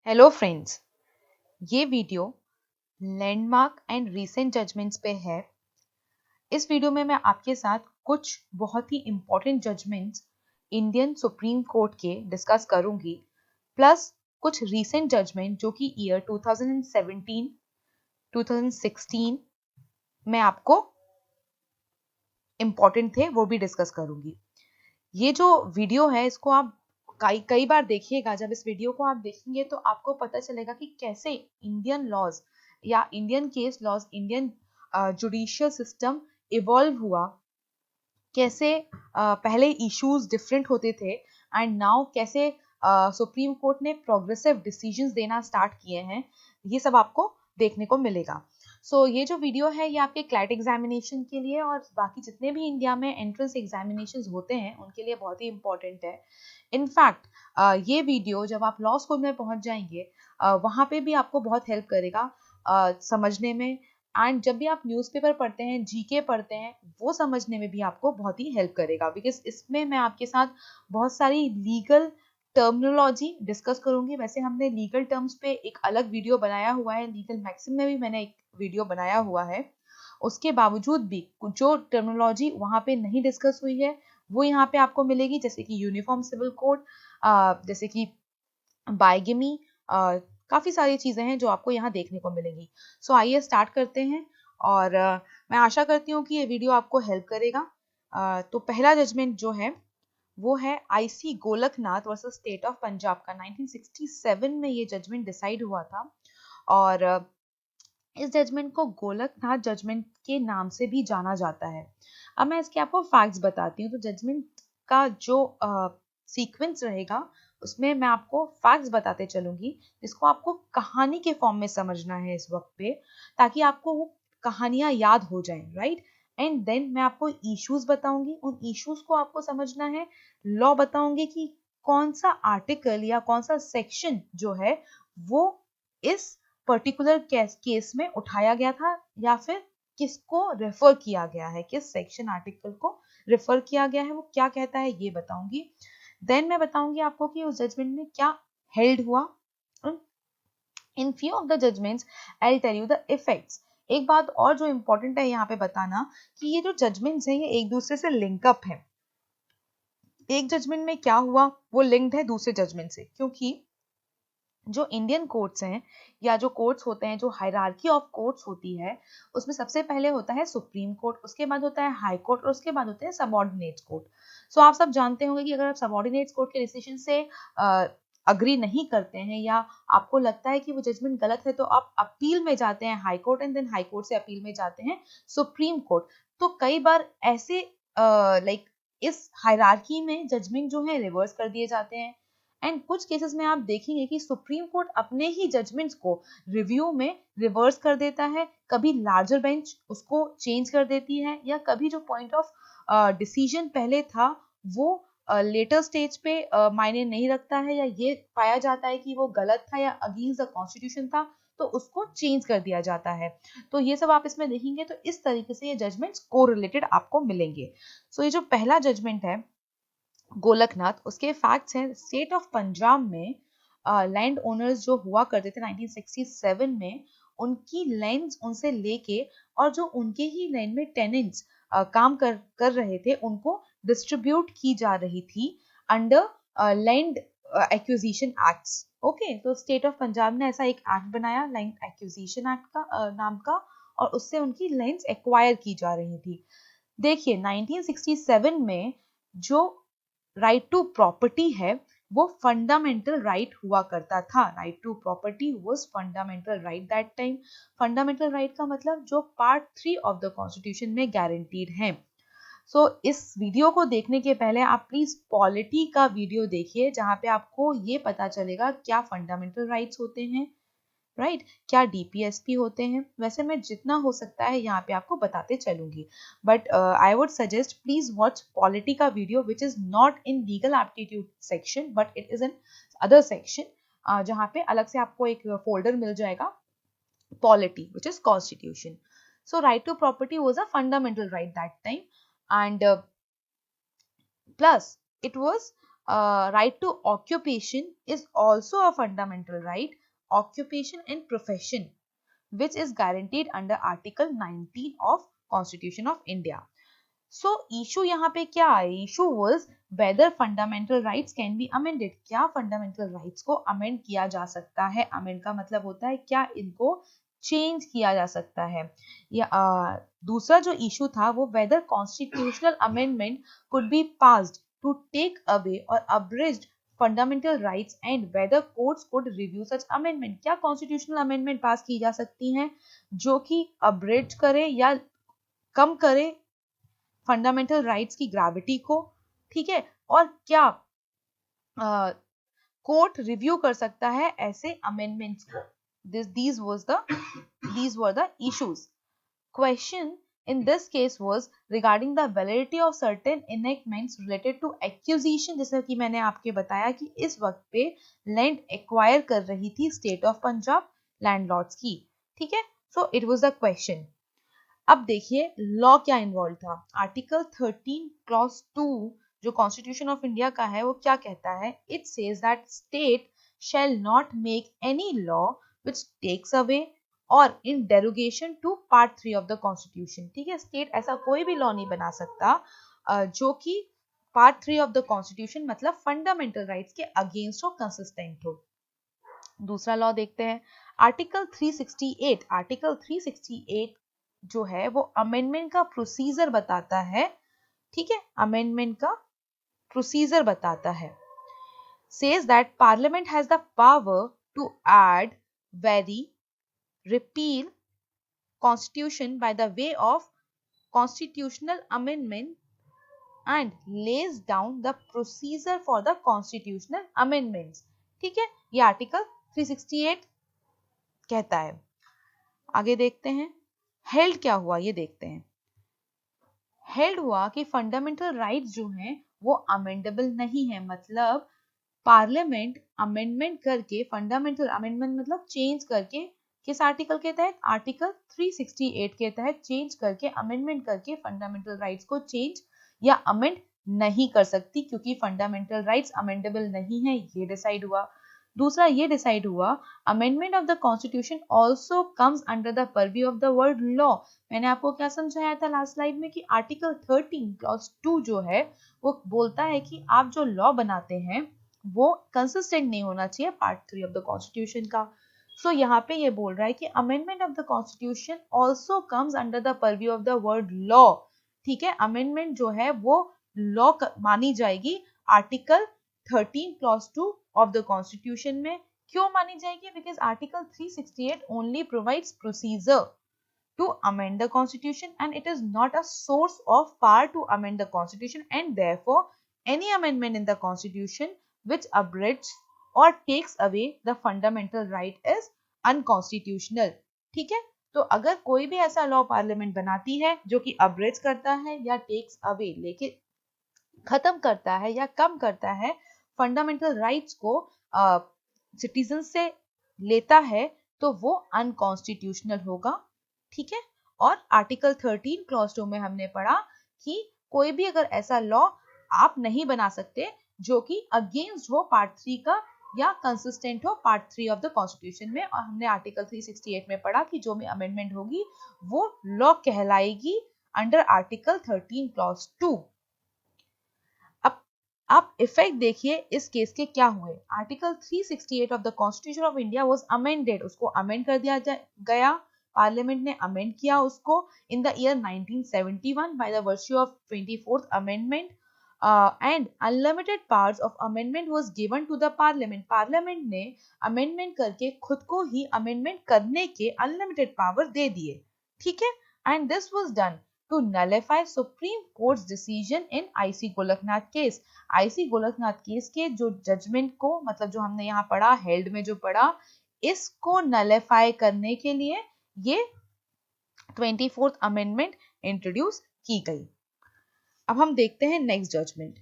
Hello friends, ये video landmark and recent judgments पे है। इस वीडियो में मैं आपके साथ कुछ बहुत ही important judgments Indian Supreme Court के डिस्कस करूंगी, प्लस कुछ रीसेंट जजमेंट जो कि ईयर 2017, 2016 में आपको इम्पोर्टेंट थे वो भी डिस्कस करूंगी। ये जो वीडियो है इसको आप कई कई बार देखिएगा। जब इस वीडियो को आप देखेंगे तो आपको पता चलेगा कि कैसे इंडियन लॉज या Indian case laws, Indian judicial system evolve हुआ, कैसे पहले इश्यूज डिफरेंट होते थे एंड नाउ कैसे सुप्रीम कोर्ट ने प्रोग्रेसिव डिसीजंस देना स्टार्ट किए हैं। ये सब आपको देखने को मिलेगा। ये जो वीडियो है ये आपके क्लैट एग्जामिनेशन के लिए और बाकी जितने भी इंडिया में एंट्रेंस एग्जामिनेशंस होते हैं उनके लिए बहुत ही इंपॉर्टेंट है। इनफैक्ट ये वीडियो जब आप लॉ स्कूल में पहुंच जाएंगे वहां पे भी आपको बहुत हेल्प करेगा समझने में। एंड जब भी आप न्यूज़पेपर पढ़ते हैं, जीके पढ़ते हैं, वो समझने में भी आपको बहुत ही हेल्प करेगा, बिकॉज इसमें मैं आपके साथ बहुत सारी लीगल टर्मिनोलॉजी डिस्कस करूंगी। वैसे हमने लीगल टर्म्स पे एक अलग वीडियो बनाया हुआ है, लीगल मैक्सिम में भी मैंने एक वीडियो बनाया हुआ है। उसके बावजूद भी जो टर्मिनोलॉजी वहां पे नहीं डिस्कस हुई है वो यहाँ पे आपको मिलेगी, जैसे कि यूनिफॉर्म सिविल कोड, जैसे कि बाइगेमी, काफी सारी चीजें हैं जो आपको यहाँ देखने को मिलेंगी। आइए स्टार्ट करते हैं और मैं आशा करती हूँ कि ये वीडियो आपको हेल्प करेगा। तो पहला जजमेंट जो है वो है IC Golaknath versus state of Punjab का। 1967 में ये जजमेंट डिसाइड हुआ था और इस जजमेंट को गोलकनाथ जजमेंट के नाम से भी जाना जाता है। अब मैं इसके आपको फैक्ट्स बताती हूँ। तो जजमेंट का जो सीक्वेंस रहेगा उसमें मैं आपको फैक्ट्स बताते चलूंगी, जिसको आपको कहानी के फॉर्म में समझना है इस वक्त पे, ताकि आपको वो कहानियां याद हो जाएं, राइट। एंड देन मैं आपको इश्यूज बताऊंगी, उन इश्यूज को आपको समझना है। लॉ बताऊंगी कि कौन सा आर्टिकल या कौन सा सेक्शन जो है वो इस पर्टिकुलर केस में उठाया गया था या फिर किसको रेफर किया गया है, किस सेक्शन आर्टिकल को रेफर किया गया है, वो क्या कहता है ये बताऊंगी। देन मैं बताऊंगी आपको कि उस जजमेंट में क्या हेल्ड हुआ। In few of the judgments I will tell you the effects. एक बात और जो इंपॉर्टेंट है यहाँ पे बताना कि ये जो जजमेंट्स हैं ये एक दूसरे से लिंकअप है। एक जजमेंट में क्या हुआ वो लिंक्ड है दूसरे जजमेंट से, क्योंकि जो इंडियन कोर्ट्स हैं या जो कोर्ट्स होते हैं, जो हायरार्की ऑफ कोर्ट्स होती है, उसमें सबसे पहले होता है सुप्रीम कोर्ट, उसके बाद होता है हाई कोर्ट और उसके बाद होते हैं सबऑर्डिनेट कोर्ट। आप सब जानते होंगे कि अगर आप सबऑर्डिनेट कोर्ट के डिसीजन से अग्री नहीं करते हैं या आपको लगता है कि वो जजमेंट गलत है, तो आप अपील में जाते हैं high court and then high court से अपील में जाते हैं सुप्रीम कोर्ट। तो कई बार ऐसे लाइक इस हायरार्की में जजमेंट जो है रिवर्स कर दिए जाते हैं। एंड कुछ केसेस में आप देखेंगे कि सुप्रीम कोर्ट अपने ही जजमेंट्स को रिव्यू में रिवर्स कर देता है, कभी लार्जर बेंच उसको चेंज कर देती है, या कभी जो पॉइंट ऑफ डिसीजन पहले था वो लेटर स्टेज पे मायने नहीं रखता है, या ये पाया जाता है कि वो गलत था या अगेंस्ट द कॉन्स्टिट्यूशन था, तो उसको चेंज कर दिया जाता है। तो ये सब आप इसमें देखेंगे, तो इस तरीके से ये जजमेंट्स को रिलेटेड आपको मिलेंगे। ये जो पहला जजमेंट है गोलकनाथ, उसके फैक्ट्स हैं स्टेट ऑफ पंजाब में लैंड ओनर्स जो हुआ करते थे 1967 में, उनकी लैंड्स उनसे लेके और जो उनके ही लैंड में टेनेंट्स काम कर रहे थे उनको डिस्ट्रीब्यूट की जा रही थी under land acquisition acts. Okay, तो स्टेट ऑफ पंजाब ने ऐसा एक एक्ट बनाया लैंड एक्विजिशन एक्ट का नाम का, और उससे उनकी लैंड्स एक्वायर की जा रही थी। देखिए 1967 में जो राइट टू प्रॉपर्टी है वो फंडामेंटल राइट हुआ करता था। Right to property was fundamental right that time. Fundamental right का मतलब जो पार्ट 3 ऑफ द कॉन्स्टिट्यूशन में गारंटीड है। इस वीडियो को देखने के पहले आप प्लीज पॉलिटी का वीडियो देखिए, जहां पे आपको ये पता चलेगा क्या फंडामेंटल राइट्स होते हैं, राइट, क्या डीपीएसपी होते हैं। वैसे मैं जितना हो सकता है यहाँ पे आपको बताते चलूंगी, but I would suggest please watch polity का video which is not in legal aptitude section but it is in other section, जहाँ पे अलग से आपको एक फोल्डर मिल जाएगा polity which is constitution. Right to property was a fundamental right that time, and plus it was right to occupation is also a fundamental right, occupation and profession, which is guaranteed under Article 19 of Constitution of India. So issue यहाँ पे क्या है? Issue was whether fundamental rights can be amended. क्या fundamental rights को amend किया जा सकता है? Amend का मतलब होता है क्या इनको change किया जा सकता है? या दूसरा जो issue था वो whether constitutional amendment could be passed to take away or abridged fundamental rights and whether courts could review such amendment. क्या constitutional amendment pass की जा सकती हैं जो कि abridge करे या कम करे फंडामेंटल राइट्स की ग्रेविटी को, ठीक है, और क्या कोर्ट रिव्यू कर सकता है ऐसे अमेंडमेंट्स को. these were the issues. Question in this case was regarding the validity of certain enactments related to acquisition. जैसा कि मैंने आपके बताया कि इस वक्त पे लैंड एक्वायर कर रही थी स्टेट ऑफ पंजाब लैंडलॉर्ड्स की, ठीक है. So it was the question. अब देखिए लॉ क्या इन्वॉल्व था. आर्टिकल 13 क्लॉज 2 जो कॉन्स्टिट्यूशन ऑफ इंडिया का है वो क्या कहता है? It says that state shall not make any law which takes away or in derogation to part 3 of the constitution. ठीक है, स्टेट ऐसा कोई भी लॉ नहीं बना सकता जो कि पार्ट 3 ऑफ द कॉन्स्टिट्यूशन मतलब फंडामेंटल राइट्स के अगेंस्ट हो, कंसिस्टेंट हो. दूसरा लॉ देखते हैं, आर्टिकल 368. आर्टिकल 368 जो है वो अमेंडमेंट का प्रोसीजर बताता है, ठीक है, अमेंडमेंट का प्रोसीजर बताता है. says that parliament has the power to add, vary, repeal constitution by the way of constitutional amendment and lays down the procedure for the constitutional amendments. ठीक है, ये आर्टिकल 368 कहता है. आगे देखते हैं हेल्ड क्या हुआ, ये देखते हैं. हेल्ड हुआ कि फंडामेंटल राइट्स जो हैं वो अमेंडेबल नहीं है, मतलब पार्लियामेंट अमेंडमेंट करके, फंडामेंटल अमेंडमेंट मतलब चेंज करके, किस आर्टिकल के तहत? आर्टिकल 368 के तहत चेंज करके, अमेंडमेंट करके फंडामेंटल राइट्स को चेंज या अमेंड नहीं कर सकती क्योंकि फंडामेंटल राइट्स अमेंडेबल नहीं है, ये डिसाइड हुआ. दूसरा ये डिसाइड हुआ amendment of the constitution also comes under the purview of the word law. मैंने आपको क्या समझाया था लास्ट स्लाइड में कि आर्टिकल 13 क्लॉज 2 जो है वो बोलता है कि आप जो लॉ बनाते हैं वो कंसिस्टेंट नहीं होना चाहिए पार्ट 3 ऑफ द कॉन्स्टिट्यूशन का. सो यहाँ पे ये बोल रहा है कि amendment of the constitution also comes under the purview of the word law. ठीक है, अमेंडमेंट जो है वो लॉ मानी जाएगी article 13 clause 2 of the constitution में. क्यों मानी जाएगी? Because article 368 only provides procedure to amend the constitution and it is not a source of power to amend the constitution, and therefore any amendment in the constitution which abridges or takes away the fundamental right is unconstitutional. ठीक है, तो अगर कोई भी ऐसा law parliament बनाती है जो कि अब्रेज करता है या टेक्स अवे लेके खत्म करता है या कम करता है फंडामेंटल राइट्स को सिटीजन से लेता है तो वो अनकॉन्स्टिट्यूशनल होगा. ठीक है, और आर्टिकल 13 क्लॉज 2 में हमने पढ़ा कि कोई भी अगर ऐसा लॉ आप नहीं बना सकते जो कि अगेंस्ट हो पार्ट 3 का या कंसिस्टेंट हो पार्ट 3 ऑफ द कॉन्स्टिट्यूशन में. और हमने आर्टिकल 368 में पढ़ा कि जो भी अमेंडमेंट होगी वो लॉ कहलाएगी अंडर आर्टिकल 13 क्लॉज 2. अब आप इफेक्ट देखिए इस केस के क्या हुए. Article 368 of the constitution of India was amended, उसको अमेंड कर दिया गया, पार्लियामेंट ने अमेंड किया उसको in the year 1971 by the virtue of 24th amendment and unlimited powers of amendment was given to the parliament. Parliament ने amendment करके खुद को ही अमेंडमेंट करने के अनलिमिटेड पावर दे दिए. ठीक है, and this was done to nullify supreme court's decision in IC Golaknath case. IC Golaknath case के जो जजमेंट को, मतलब जो हमने यहाँ पढ़ा हेल्ड में जो पढ़ा, इसको नलिफाई करने के लिए ये 24th अमेंडमेंट इंट्रोड्यूस की गई. अब हम देखते हैं नेक्स्ट जजमेंट.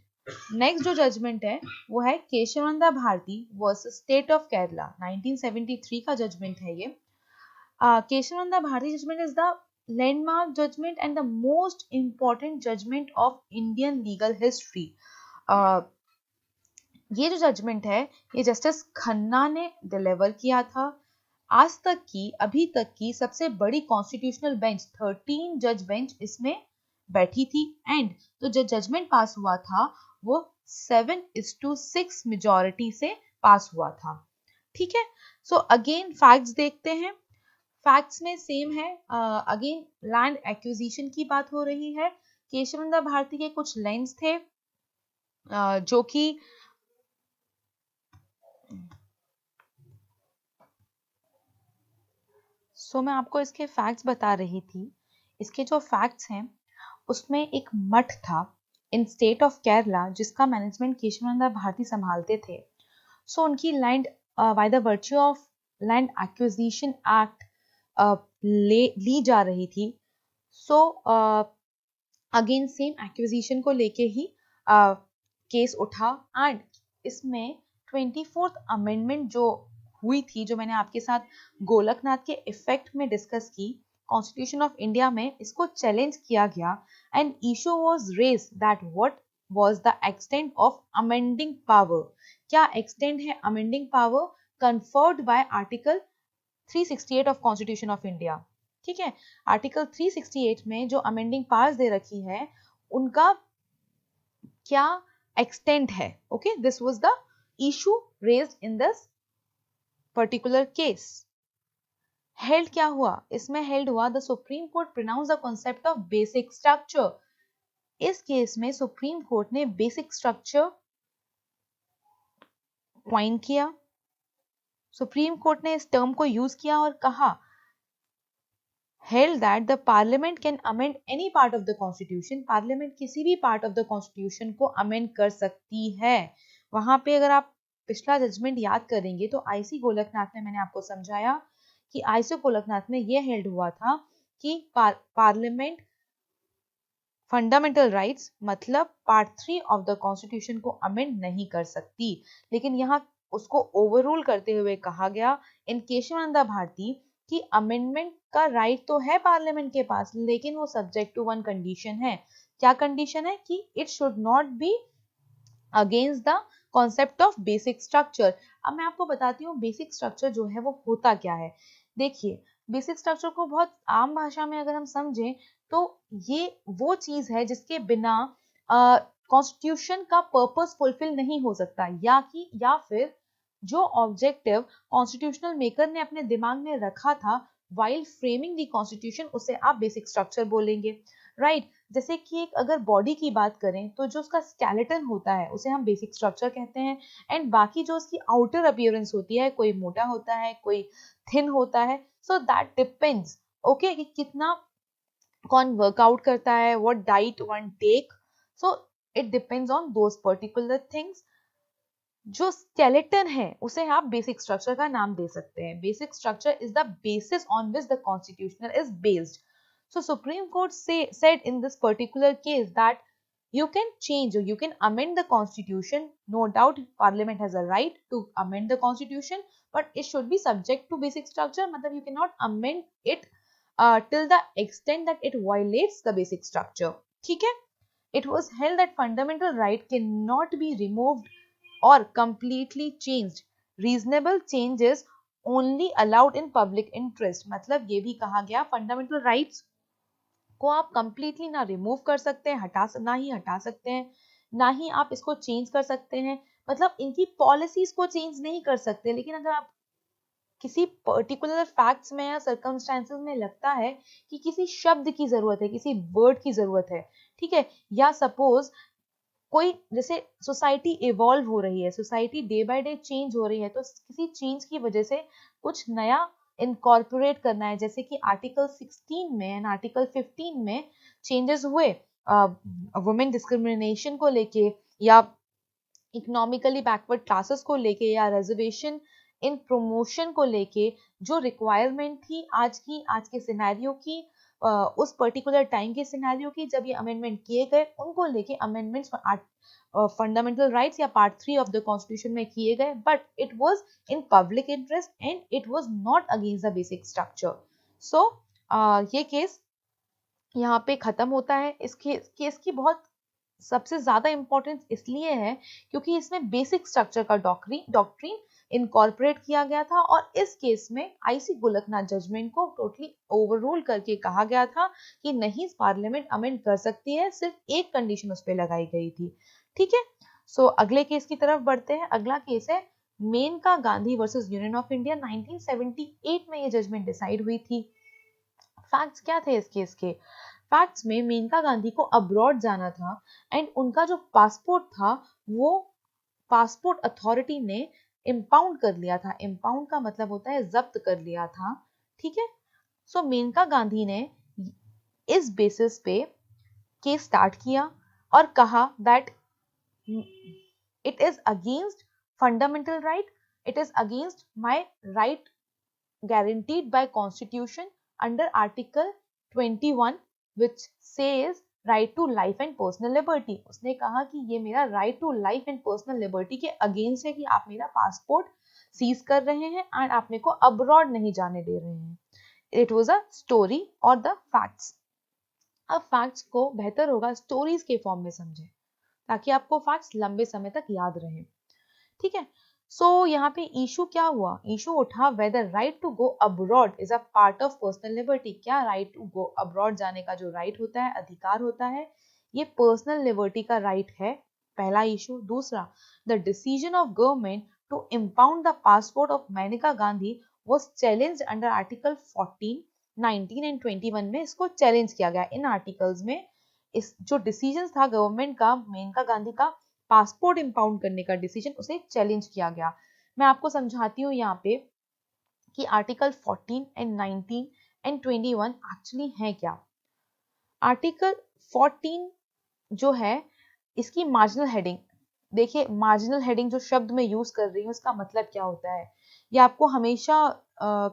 नेक्स्ट जो जजमेंट है वो है Kesavananda Bharati versus state of Kerala. 1973 का जजमेंट है ये. Kesavananda Bharati judgment is the landmark judgment and the most important judgment of Indian legal history. ये जो जजमेंट है ये जस्टिस खन्ना ने डिलीवर किया था। आज तक की, अभी तक की सबसे बड़ी कॉन्स्टिट्यूशनल बेंच, 13 जज बेंच इसमें बैठी थी। एंड तो जो जजमेंट पास हुआ था वो 7:6 मेजोरिटी से पास हुआ था। ठीक है, सो अगेन फैक्ट्स देखते हैं। फैक्ट्स में सेम है। अगेन लैंड एक्विजिशन की बात हो रही है। केशवनंदा भारती के कुछ लैंड्स थे जो कि मैं आपको इसके फैक्ट्स बता रही थी। इसके जो फैक्ट्स हैं उसमें एक मठ था इन स्टेट ऑफ केरला जिसका मैनेजमेंट केशवानंद भारती संभालते थे। उनकी land by the virtue of land acquisition act ली जा रही थी। अगेन सेम एक्विजिशन को लेके ही केस उठा। एंड इसमें 24th अमेंडमेंट जो हुई थी, जो मैंने आपके साथ गोलकनाथ के इफेक्ट में डिस्कस की कॉन्स्टिट्यूशन ऑफ इंडिया में, इसको चैलेंज किया गया। And issue was raised that what was the extent of amending power. क्या एक्सटेंट है amending power conferred by article 368 ऑफ कॉन्स्टिट्यूशन ऑफ इंडिया। ठीक है, आर्टिकल 368 में जो अमेंडिंग पावर्स दे रखी है उनका क्या एक्सटेंट है। Okay, this was the issue raised in this particular case. Held क्या हुआ इसमें? हेल्ड हुआ the supreme court pronounce the concept of basic structure. इस केस में सुप्रीम कोर्ट ने बेसिक स्ट्रक्चर क्वाइन किया। सुप्रीम कोर्ट ने इस टर्म को यूज किया और कहा held that the parliament can amend any part of the constitution। Parliament किसी भी पार्ट ऑफ द कॉन्स्टिट्यूशन को अमेंड कर सकती है। वहां पे अगर आप पिछला जजमेंट याद करेंगे तो आईसी गोलकनाथ में मैंने आपको समझाया कि आईसी गोलकनाथ में यह हेल्ड हुआ था कि पार्लियामेंट फंडामेंटल राइट्स मतलब पार्ट 3 ऑफ द कॉन्स्टिट्यूशन को अमेंड नहीं कर सकती। लेकिन यहाँ उसको ओवररूल करते हुए कहा गया इन केशवानंदा भारती कि अमेंडमेंट का राइट तो है पार्लियामेंट के पास, लेकिन वो सब्जेक्ट टू वन कंडीशन है। क्या कंडीशन है? कि it should not be against the concept of basic structure. अब मैं आपको बताती हूँ बेसिक स्ट्रक्चर जो है वो होता क्या है। देखिए, बेसिक स्ट्रक्चर को बहुत आम भाषा में अगर हम समझें तो ये वो चीज है जिसके बिना कॉन्स्टिट्यूशन का पर्पस फुलफिल नहीं हो सकता, या फिर जो ऑब्जेक्टिव कॉन्स्टिट्यूशनल मेकर ने अपने दिमाग में रखा था वाइल फ्रेमिंग द कॉन्स्टिट्यूशन, उसे आप बेसिक स्ट्रक्चर बोलेंगे। राइट, जैसे कि एक अगर बॉडी की बात करें तो जो उसका स्केलेटन होता है उसे हम बेसिक स्ट्रक्चर कहते हैं। एंड बाकी जो उसकी आउटर अपीयरेंस होती है, कोई मोटा होता है, कोई थिन होता है, सो दैट डिपेंड्स ओके कि कितना कौन वर्कआउट करता है, what diet one take, so it depends on those particular things. जो स्केलेटन है उसे आप बेसिक स्ट्रक्चर का नाम दे सकते हैं। Basic structure is the basis on which the constitution is based. So Supreme Court said in this particular case that you can change, you can amend the constitution. No doubt parliament has a right to amend the constitution, but it should be subject to basic structure. मतलब you cannot amend it till the extent that it violates the basic structure. ठीक है? It was held that fundamental right cannot be removed or completely changed. Reasonable changes only allowed in public interest। मतलब ये भी कहा गया fundamental rights को आप completely ना रिमूव कर सकते हैं, ना ही हटा सकते हैं, ना ही आप इसको चेंज कर सकते हैं। मतलब इनकी पॉलिसीज को चेंज नहीं कर सकते। लेकिन अगर आप किसी पर्टिकुलर फैक्ट्स में या सर्कमस्टेंसेस में लगता है कि किसी शब्द की जरूरत है, किसी वर्ड की जरूरत है, ठीक है, या सपोज कोई जैसे सोसाइटी इवॉल्व हो रही है, society day by day change हो रही है, तो किसी चेंज की वजह से कुछ नया इनकॉर्पोरेट करना है, जैसे कि आर्टिकल 16 में एंड आर्टिकल 15 में चेंजेस हुए वुमेन डिस्क्रिमिनेशन को लेके, या इकोनॉमिकली बैकवर्ड क्लासेस को लेके, या रिजर्वेशन इन प्रमोशन को लेके, जो रिक्वायरमेंट थी आज के सिनेरियो की, उस पर्टिकुलर टाइम के सिनेरियो की, जब ये अमेंडमेंट किए गए, उनको लेके अमेंडमेंट्स फंडामेंटल राइट्स या पार्ट 3 ऑफ द कॉन्स्टिट्यूशन में किए गए, but it was in public interest and it was not against the basic structure. So ये केस यहाँ पे खत्म होता है। इस केस की बहुत सबसे ज्यादा इंपॉर्टेंस इसलिए है क्योंकि इसमें बेसिक स्ट्रक्चर का डॉक्ट्रिन इनकॉर्पोरेट किया गया था और इस केस में आईसी गोलकनाथ जजमेंट को टोटली ओवररूल करके कहा गया था कि नहीं पार्लियामेंट अमेंड कर सकती है, सिर्फ एक कंडीशन उस पर लगाई गई थी। ठीक है, सो अगले केस की तरफ बढ़ते हैं। अगला केस है Maneka Gandhi versus union of India. 1978 में ये जजमेंट डिसाइड हुई थी। फैक्ट्स क्या थे इस केस के? फैक्ट्स में मेनका गांधी को अब्रॉड जाना था एंड उनका जो पासपोर्ट था वो पासपोर्ट अथॉरिटी ने इम्पाउंड कर लिया था। इम्पाउंड का मतलब होता है जब्त कर लिया था। ठीक है, सो मेनका गांधी ने इस बेसिस पे केस स्टार्ट किया और कहा that it is against fundamental right, it is against my right guaranteed by constitution under article 21 which says right to life and personal liberty। उसने कहा कि ये मेरा right to life and personal liberty के against है कि आप मेरा पासपोर्ट सीज कर रहे हैं एंड आप मेरे को अब्रॉड नहीं जाने दे रहे हैं। इट वॉज अ स्टोरी और द फैक्ट्स। अब फैक्ट्स को बेहतर होगा स्टोरीज के फॉर्म में समझें ताकि आपको फैक्ट्स लंबे समय तक याद रहे। ठीक है, सो यहाँ पे इशू क्या हुआ? इशू उठा whether right to go abroad is a part of personal liberty. क्या राइट टू गो अब्रॉड जाने का जो राइट होता है, अधिकार होता है, ये पर्सनल लिबर्टी का राइट है? पहला इशू। दूसरा, the decision of government to impound the passport of Maneka Gandhi was challenged under article 14, 19 and 21 में इसको चैलेंज किया गया। इन आर्टिकल्स में इस जो डिसीजन था गवर्नमेंट का मेनका गांधी का पासपोर्ट इंपाउंड करने का डिसीजन, उसे चैलेंज किया गया। मैं आपको समझाती हूँ यहाँ पे कि आर्टिकल 14 एंड 19 एंड 21 एक्चुअली है क्या। आर्टिकल 14 जो है इसकी मार्जिनल हेडिंग देखिए, मार्जिनल हेडिंग जो शब्द मैं यूज कर रही हूँ उसका मतलब क्या होता है, ये आपको हमेशा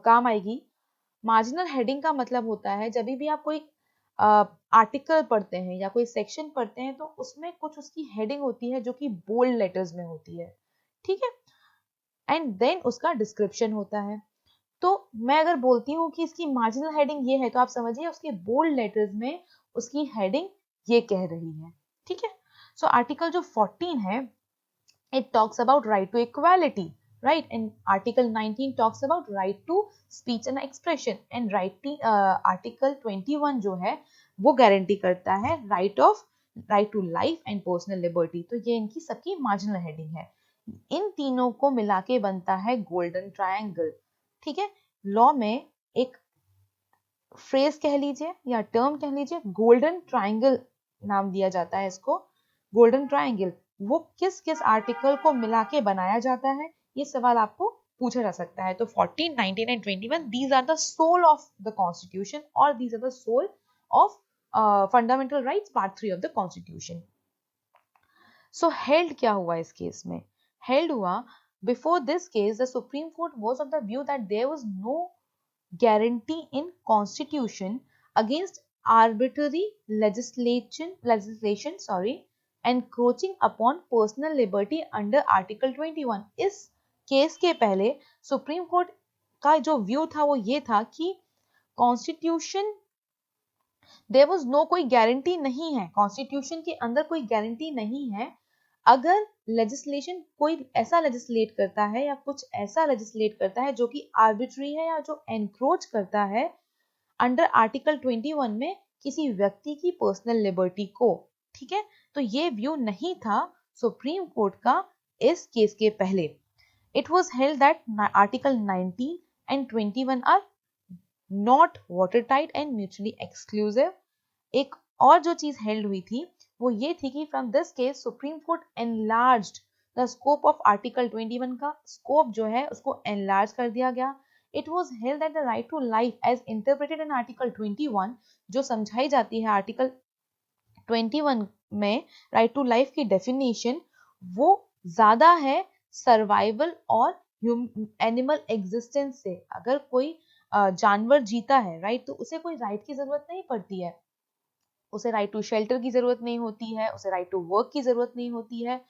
काम आएगी। मार्जिनल हेडिंग का मतलब होता है जब भी आप कोई आर्टिकल पढ़ते हैं या कोई सेक्शन पढ़ते हैं तो उसमें कुछ उसकी हेडिंग होती है जो कि बोल्ड लेटर्स में होती है। ठीक है, एंड देन उसका डिस्क्रिप्शन होता है। तो मैं अगर बोलती हूँ कि इसकी मार्जिनल हेडिंग ये है तो आप समझिए उसके बोल्ड लेटर्स में उसकी हेडिंग ये कह रही है। ठीक है, सो आर्टिकल जो 14 है it talks about right to equality, right, and article 19 talks about right to speech and expression, and article 21 जो है वो गारंटी करता है right to life and personal liberty। तो ये इनकी सबकी मार्जिनल हेडिंग है। इन तीनों को मिला के बनता है गोल्डन ट्रायंगल। ठीक है, लॉ में एक फ्रेज कह लीजिए या टर्म कह लीजिए, गोल्डन ट्रायंगल नाम दिया जाता है इसको। गोल्डन ट्रायंगल वो किस किस आर्टिकल को मिला के बनाया जाता है, ये सवाल आपको पूछा जा सकता है। तो 14, 19 and 21 these are the soul of the constitution और these are the soul of fundamental rights part 3 of the constitution. So held क्या हुआ इस केस में? हेल्ड हुआ before this case the supreme court was of the view that there was no guarantee in constitution against arbitrary legislation encroaching upon personal liberty under article 21। इस case के पहले supreme court का जो view था वो ये था कि कॉन्स्टिट्यूशन देयर वाज नो कोई गारंटी नहीं है, कॉन्स्टिट्यूशन के अंदर कोई गारंटी नहीं है। अगर लेजिस्लेशन कोई ऐसा लेजिस्लेट करता है या कुछ ऐसा लेजिस्लेट करता है जो कि आर्बिट्री है या जो एनक्रोच करता है अंडर आर्टिकल 21 में किसी व्यक्ति की पर्सनल लिबर्टी को। ठीक है, तो ये व्यू नहीं था सुप्रीम कोर्ट का इस केस के पहले। It was held that article 19 and 21 are not watertight and mutually exclusive. एक और जो चीज हेल्ड हुई थी वो ये थी कि from this case supreme court enlarged the scope of article 21 का स्कोप जो है उसको एनलार्ज कर दिया गया। It was held that the right to life as interpreted in article 21 जो समझाई जाती है आर्टिकल 21 में राइट टू लाइफ की डेफिनेशन वो ज्यादा है सर्वाइवल और एनिमल एग्जिस्टेंस से। अगर कोई जानवर जीता है राइट तो उसे कोई राइट की जरूरत नहीं पड़ती है, उसे राइट टू शेल्टर की जरूरत नहीं होती है, उसे राइट टू वर्क की जरूरत नहीं होती है।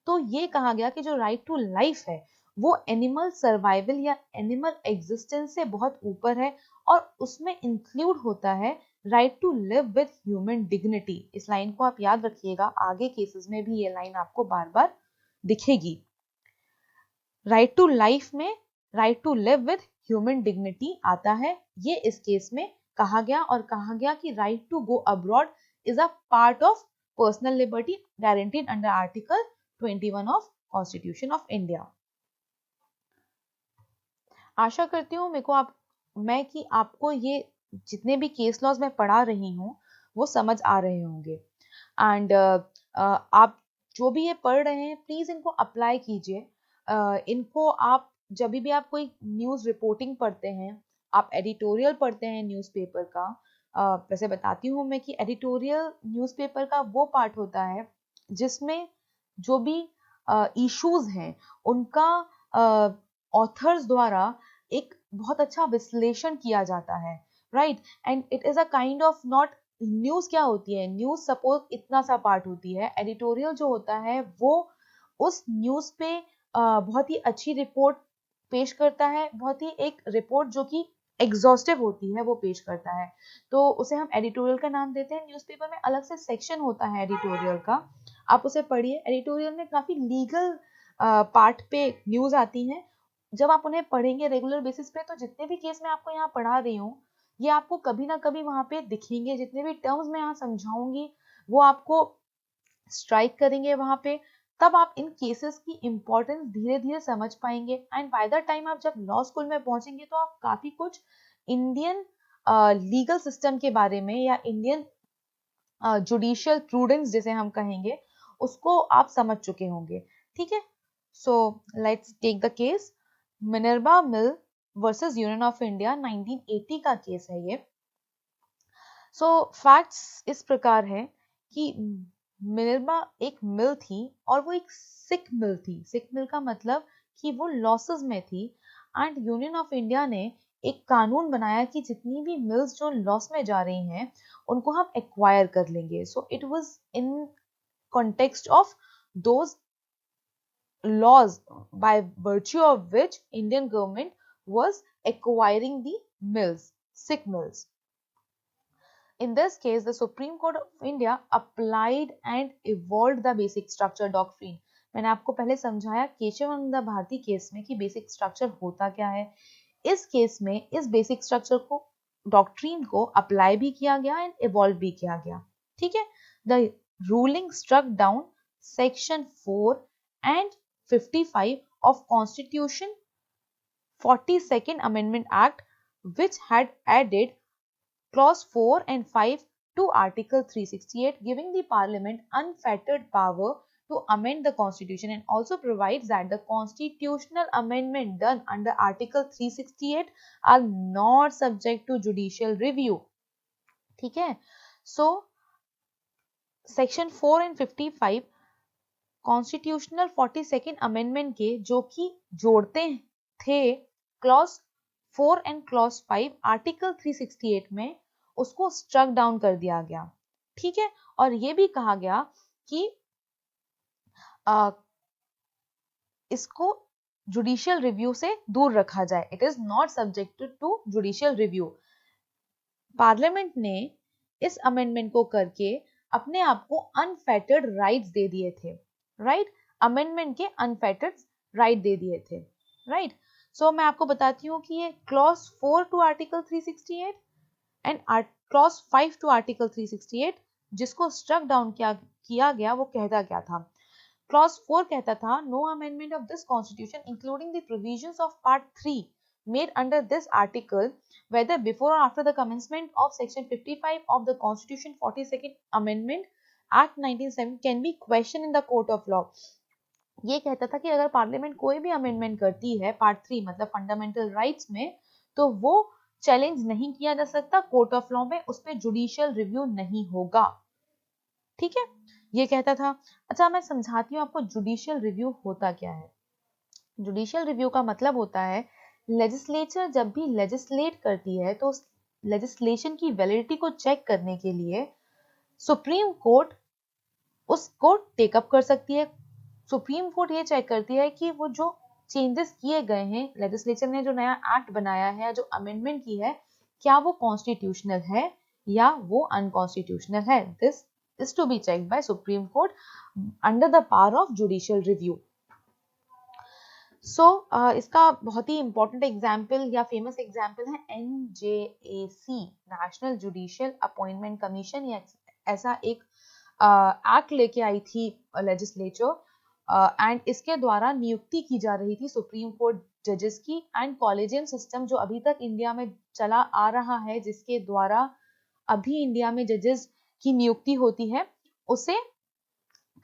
तो ये कहा गया कि जो राइट टू लाइफ है वो एनिमल सर्वाइवल या एनिमल एग्जिस्टेंस से बहुत ऊपर है और उसमें इंक्लूड होता है right to live with human dignity. इस लाइन को आप याद रखिएगा, आगे केसेस में भी ये लाइन आपको बार बार दिखेगी। राइट टू लाइफ में right to live with human dignity आता है, ये इस केस में कहा गया, और कहा गया कि right to go abroad is a part of personal liberty guaranteed under article 21 of constitution of India. आशा करती हूँ मैं कि आपको ये जितने भी केस लॉज मैं पढ़ा रही हूँ वो समझ आ रहे होंगे। एंड आप जो भी ये पढ़ रहे हैं प्लीज इनको अप्लाई कीजिए। इनको आप जब भी आप कोई न्यूज़ रिपोर्टिंग पढ़ते हैं, आप एडिटोरियल पढ़ते हैं न्यूज़पेपर का, वैसे बताती हूँ मैं कि एडिटोरियल न्यूज़पेपर का वो पार्ट होता है जिसमें जो भी इश्यूज हैं उनका ऑथर्स द्वारा एक बहुत अच्छा विश्लेषण किया जाता है, right. And it is a kind of not news. क्या होती है न्यूज? सपोज इतना सा पार्ट होती है, एडिटोरियल जो होता है वो उस न्यूज पे बहुत ही अच्छी रिपोर्ट पेश करता है, बहुत ही एक रिपोर्ट जो कि एग्जॉस्टिव होती है वो पेश करता है, तो उसे हम एडिटोरियल का नाम देते हैं। न्यूज़पेपर में अलग से सेक्शन होता है एडिटोरियल का, आप उसे पढ़िए। एडिटोरियल में काफी लीगल पार्ट पे न्यूज आती हैं, जब आप उन्हें पढ़ेंगे रेगुलर बेसिस पे तो जितने भी केस मैं आपको यहाँ पढ़ा रही हूँ ये आपको कभी ना कभी वहां पे दिखेंगे। जितने भी टर्म्स मैं यहाँ समझाऊंगी वो आपको स्ट्राइक करेंगे वहां पे, तब आप इन केसेस की इंपॉर्टेंस धीरे धीरे समझ पाएंगे। एंड बाय द टाइम आप जब लॉ स्कूल में पहुंचेंगे तो आप काफी कुछ इंडियन लीगल सिस्टम के बारे में या इंडियन जुडिशियल प्रूडेंस जिसे हम कहेंगे उसको आप समझ चुके होंगे, ठीक है। So let's take the case Minerva mill versus union of India, 1980 का केस है ये। सो फैक्ट्स इस प्रकार है कि मिनर्वा एक मिल थी और वो एक सिक मिल थी। सिक मिल का मतलब कि वो लॉसेस में थी, एंड यूनियन ऑफ इंडिया ने एक कानून बनाया कि जितनी भी मिल्स जो लॉस में जा रही हैं उनको हम एक्वायर कर लेंगे। सो it was in context of those laws by virtue of which Indian government was acquiring the mills, sick mills. In this case, the Supreme Court of India applied and evolved the basic structure doctrine. मैंने आपको पहले समझाया Keshavananda Bharti case में कि basic structure होता क्या है। इस केस में इस बेसिक स्ट्रक्चर को डॉक्ट्रीन को अप्लाई भी किया गया एंड इवॉल्व भी किया गया, ठीक है। The ruling struck down section 4 and 55 of Constitution 42nd Amendment Act, which had added clause 4 and 5 to Article 368, giving the Parliament unfettered power to amend the Constitution, and also provides that the constitutional amendment done under Article 368 are not subject to judicial review, ठीक है। So Section 4 and 55 constitutional 42nd amendment के जो कि जोड़ते थे clause 4 and clause 5 article 368 में, उसको struck down कर दिया गया, ठीक है। और ये भी कहा गया कि इसको जुडिशियल रिव्यू से दूर रखा जाए, it is not subjected to judicial review. Parliament ने इस अमेंडमेंट को करके अपने आप को अनफेटर्ड राइट्स दे दिए थे, राइट। अमेंडमेंट के अनफेटर्ड राइट दे दिए थे, राइट। सो मैं आपको बताती हूँ कि ये clause 4 to article 368 and clause 5 to article 368 जिसको स्ट्रक डाउन किया गया वो कहता क्या था। क्लॉज 4 कहता था no amendment of this constitution including the provisions of part 3 made under this article, whether before or after the commencement of section 55 of the Constitution 42nd Amendment Act 1970 can be questioned in the court of law। ये कहता था कि अगर parliament कोई भी amendment करती है part 3 मतलब फंडामेंटल राइट्स में, तो वो चैलेंज नहीं किया जा सकता कोर्ट ऑफ लॉ में, उस पर जुडिशियल रिव्यू नहीं होगा, ठीक है। ये कहता था। अच्छा मैं समझाती हूँ आपको जुडिशियल रिव्यू होता क्या है। जुडिशियल रिव्यू का मतलब होता है लेजिस्लेचर जब भी लेजिस्लेट करती है तो उस लेजिस्लेशन की वैलिडिटी को चेक करने के लिए सुप्रीम कोर्ट उसको टेकअप कर सकती है। सुप्रीम कोर्ट ये चेक करती है कि वो जो चेंजेस किए गए हैं, लेजिस्लेचर ने जो नया एक्ट बनाया है, जो अमेंडमेंट की है, क्या वो कॉन्स्टिट्यूशनल है या वो अनकॉन्स्टिट्यूशनल है। This is to be checked by Supreme Court under the power of judicial review. So इसका बहुत ही इंपॉर्टेंट एग्जाम्पल या फेमस एग्जाम्पल है NJAC, national judicial appointment commission. ऐसा एक एक्ट लेके आई थी लेजिस्लेचर, एंड इसके द्वारा नियुक्ति की जा रही थी सुप्रीम कोर्ट जजेस की। एंड कॉलेजियम सिस्टम जो अभी तक इंडिया में चला आ रहा है, जिसके द्वारा अभी इंडिया में जजेस की नियुक्ति होती है, उसे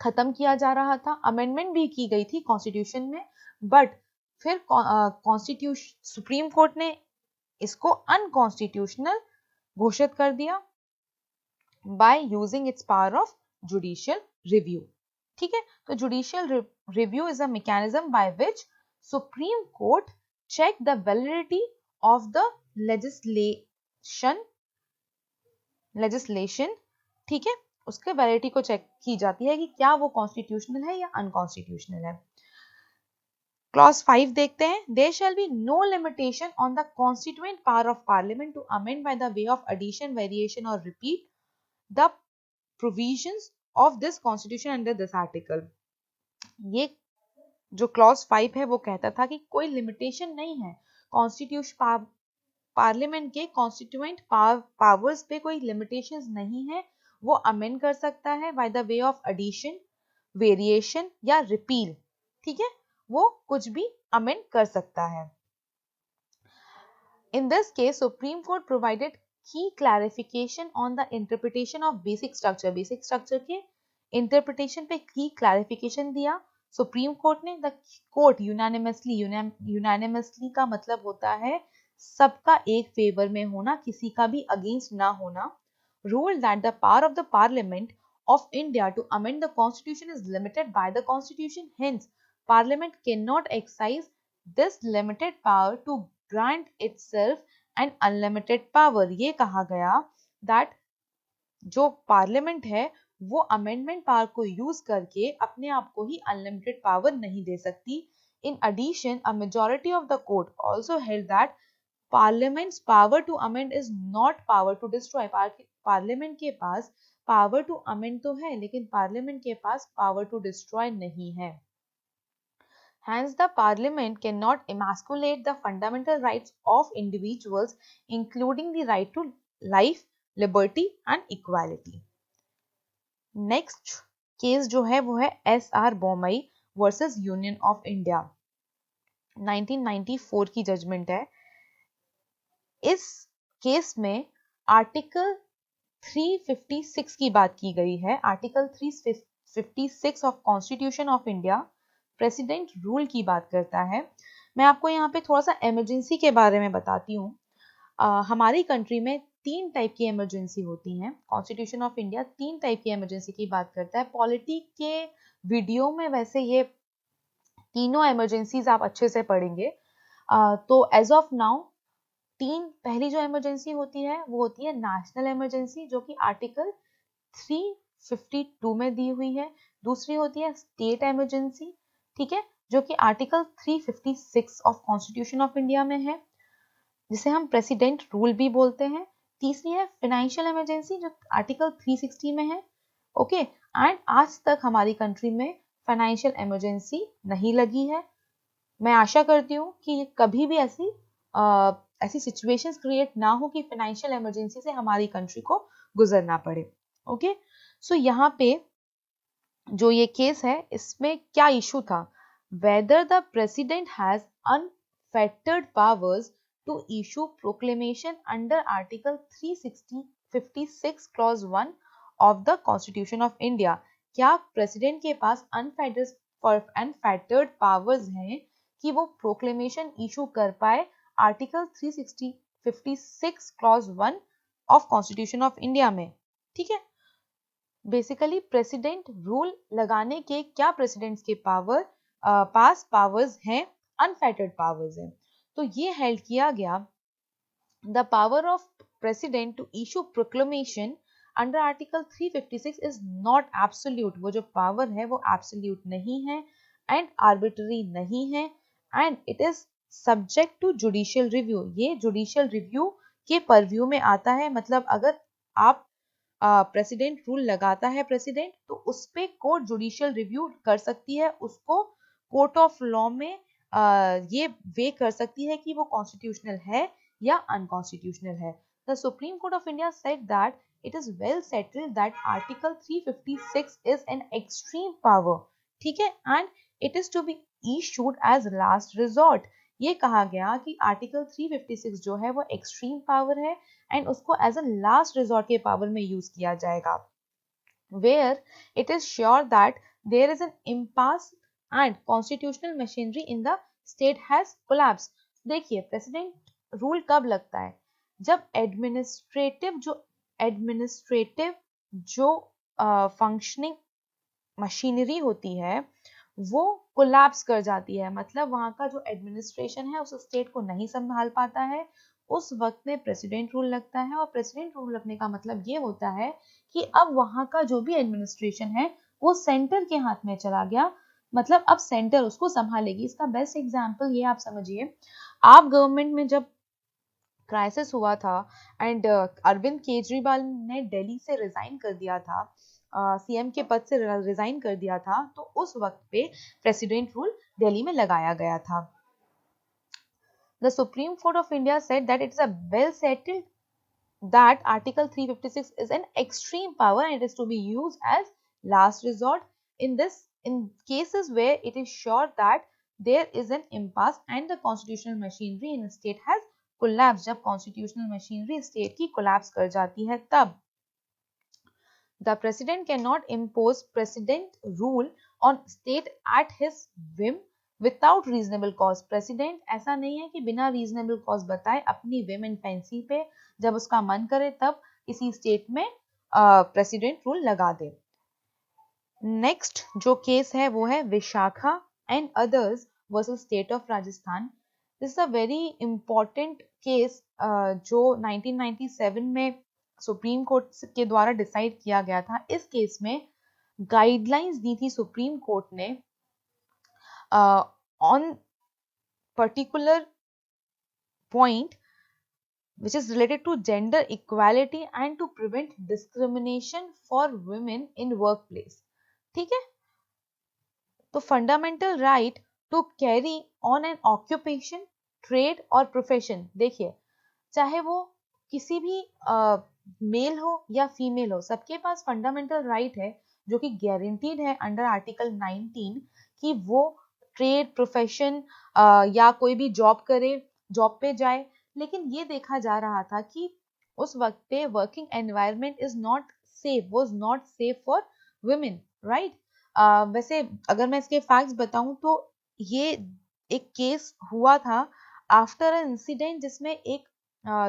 खत्म किया जा रहा था। अमेंडमेंट भी की गई थी कॉन्स्टिट्यूशन में, बट फिर कॉन्स्टिट्यूशन सुप्रीम कोर्ट ने इसको अनकॉन्स्टिट्यूशनल घोषित कर दिया by using its power of judicial review. ठीक है, तो judicial review is a mechanism by which supreme court check the validity of the legislation. ठीक है, उसके वैलिडिटी को चेक की जाती है कि क्या वो कॉन्स्टिट्यूशनल है या अनकॉन्स्टिट्यूशनल है। क्लॉज 5 देखते हैं। There shall be no limitation on the constituent power of parliament to amend by the way of addition, variation or repeat the provisions of this constitution under this article। ये जो clause 5 है वो कहता था कि कोई लिमिटेशन नहीं है कॉन्स्टिट्यूशन पार्लियामेंट के कॉन्स्टिट्यूएंट पावर्स पे, कोई लिमिटेशंस नहीं है। वो अमेंड कर सकता है by the way of addition, variation या रिपील। ठीक है, वो कुछ भी अमेंड कर सकता है। In this case, Supreme Court provided key clarification on the interpretation of basic structure। Basic structure के interpretation पे key clarification दिया सुप्रीम कोर्ट ने। The court unanimously का मतलब होता है सबका एक फेवर में होना, किसी का भी अगेंस्ट ना होना। Ruled that the power of the Parliament of India to amend the Constitution is limited by the Constitution. Hence, Parliament cannot exercise this limited power to grant itself an unlimited power। ये कहा गया that जो parliament है वो amendment power को use करके अपने आप को ही अनलिमिटेड पावर नहीं दे सकती। In addition, a majority of the court also held that Parliament's power to amend is not power to destroy। Parliament के पास पावर टू अमेंड तो है, लेकिन पार्लियामेंट के पास पावर टू डिस्ट्रॉय नहीं है। Hence, the Parliament cannot emasculate the fundamental rights of individuals, including the right to life, liberty and equality। Next case जो है वो है SR Bommai versus union of India, 1994 की जजमेंट है। इस केस में आर्टिकल 356 की बात की गई है। Article 356 of constitution of India president rule की बात करता है। मैं आपको यहाँ पे थोड़ा सा इमरजेंसी के बारे में बताती हूँ। हमारी कंट्री में 3 टाइप की इमरजेंसी होती हैं। कॉन्स्टिट्यूशन ऑफ इंडिया 3 टाइप की इमरजेंसी की बात करता है। पॉलिटी के वीडियो में वैसे ये तीनों इमरजेंसीज आप अच्छे से पढ़ेंगे। तो एज ऑफ नाउ पहली जो इमरजेंसी होती है वो होती है नेशनल इमरजेंसी, जो कि आर्टिकल 352 में दी हुई है। दूसरी होती है स्टेट इमरजेंसी, ठीक है, जो कि article 356 of constitution of India में है, जिसे हम प्रेसिडेंट रूल भी बोलते हैं। तीसरी है फाइनेंशियल इमरजेंसी, जो आर्टिकल 360 में है। ओके, एंड आज तक हमारी कंट्री में फाइनेंशियल इमरजेंसी नहीं लगी है। मैं आशा करती हूँ कि कभी भी ऐसी सिचुएशंस क्रिएट ना हो कि फाइनेंशियल इमरजेंसी से हमारी कंट्री को गुजरना पड़े। ओके, सो यहाँ पे जो ये केस है इसमें क्या इशू था, whether the president has unfettered powers to issue proclamation under Article 356 Clause 1 of the Constitution of India। क्या प्रेसिडेंट के पास अनफेटर्ड पावर्स हैं कि वो प्रोक्लेमेशन इशू कर पाए article 356 Clause 1 of constitution of India में। ठीक है, बेसिकली प्रेसिडेंट रूल लगाने के क्या प्रेसिडेंट्स के पास पावर्स हैं, अनफेटर्ड पावर्स हैं। तो ये हेल्ड किया गया the power of president to issue proclamation under article 356 is not absolute. वो जो पावर है वो एब्सोल्यूट नहीं है एंड आर्बिट्ररी नहीं है, and it is subject to judicial review. ये जुडिशियल रिव्यू के परव्यू में आता है। मतलब अगर आप प्रेसिडेंट रूल लगाता है प्रेसिडेंट, तो उस पे कोर्ट जुडिशियल रिव्यू कर सकती है, उसको कोर्ट ऑफ लॉ में ये वे कर सकती है कि वो कॉन्स्टिट्यूशनल है या अनकॉन्स्टिट्यूशनल है। The supreme court of India said that it is well settled that article 356 is an extreme power, ठीक है, and it is to be issued as last resort। ये कहा गया कि आर्टिकल 356 जो है वो एक्सट्रीम पावर है एंड उसको एज अ लास्ट रिजॉर्ट के पावर में यूज किया जाएगा, where it is sure that there is an impasse and constitutional machinery in the state has collapsed। देखिए प्रेसिडेंट रूल कब लगता है, जब एडमिनिस्ट्रेटिव जो फंक्शनिंग मशीनरी होती है वो कोलैप्स कर जाती है, मतलब वहां का जो एडमिनिस्ट्रेशन है उस स्टेट को नहीं संभाल पाता है, उस वक्त में प्रेसिडेंट रूल लगता है। और प्रेसिडेंट रूल लगने का मतलब ये होता है कि अब वहां का जो भी एडमिनिस्ट्रेशन है वो सेंटर के हाथ में चला गया, मतलब अब सेंटर उसको संभालेगी। इसका बेस्ट एग्जांपल ये आप समझिए, आप गवर्नमेंट में जब क्राइसिस हुआ था एंड अरविंद केजरीवाल ने दिल्ली से रिजाइन कर दिया था, सीएम के पद से रिजाइन कर दिया था, तो उस वक्त पे प्रेसिडेंट रूल दिल्ली में लगाया गया था। The Supreme Court of India said that it is a well settled that Article 356 is an extreme power and it is to be used as last resort in cases where it is sure that there is an impasse and the constitutional machinery in a state has collapsed। जब constitutional machinery state की collapse कर जाती है तब the president cannot impose precedent rule on state at his whim without reasonable cause. President ऐसा नहीं है कि बिना रीजनेबल कॉज बताए अपनी विम एंड फैंसी पे जब उसका मन करे तब किसी स्टेट में प्रेसिडेंट रूल लगा दे। नेक्स्ट जो केस है वो है Vishakha and others versus state of Rajasthan. This is a very important case जो 1997 में सुप्रीम कोर्ट के द्वारा डिसाइड किया गया था। इस केस में गाइडलाइंस दी थी सुप्रीम कोर्ट ने on particular point which is related to gender equality and to prevent discrimination for women in workplace। ठीक है, तो fundamental right to carry on an occupation, trade और प्रोफेशन। देखिए चाहे वो किसी भी मेल हो या फीमेल हो, सबके पास फंडामेंटल राइट है जो कि गारंटीड है अंडर आर्टिकल 19 कि वो ट्रेड प्रोफेशन या कोई भी जॉब करे, जॉब पे जाए। लेकिन ये देखा जा रहा था कि उस वक्त पे working environment is not safe, was not safe for women, right. वैसे अगर मैं इसके फैक्ट्स बताऊं तो ये एक केस हुआ था आफ्टर एन इंसिडेंट जिसमें एक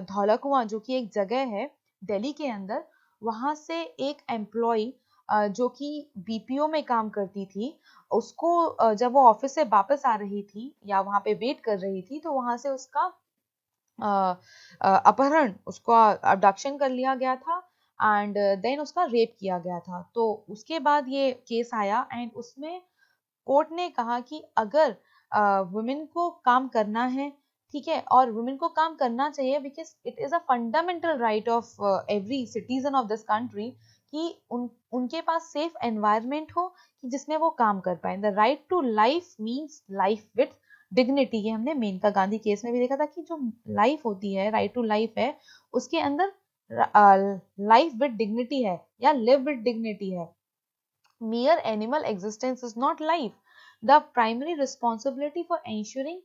धौलाकुआं जो कि एक जगह है दिल्ली के अंदर, वहां से एक एम्प्लॉय जो कि बीपीओ में काम करती थी, उसको जब वो ऑफिस से वापस आ रही थी या वहां पे वेट कर रही थी तो वहां से उसका अपहरण, उसको अबडक्शन कर लिया गया था एंड देन उसका रेप किया गया था। तो उसके बाद ये केस आया एंड उसमें कोर्ट ने कहा कि अगर वुमेन को काम करना है, ठीक है, और वुमेन को काम करना चाहिए because it is a fundamental right of every citizen of this country कि उनके पास सेफ एनवायरनमेंट हो कि जिसमें वो काम कर पाए। The right to life means life with dignity. ये हमने मेनका गांधी केस में भी देखा था कि जो लाइफ होती है, राइट टू लाइफ है, उसके अंदर लाइफ विथ डिग्निटी है या लिव विथ डिग्निटी है। mere animal existence is not life। the primary responsibility for ensuring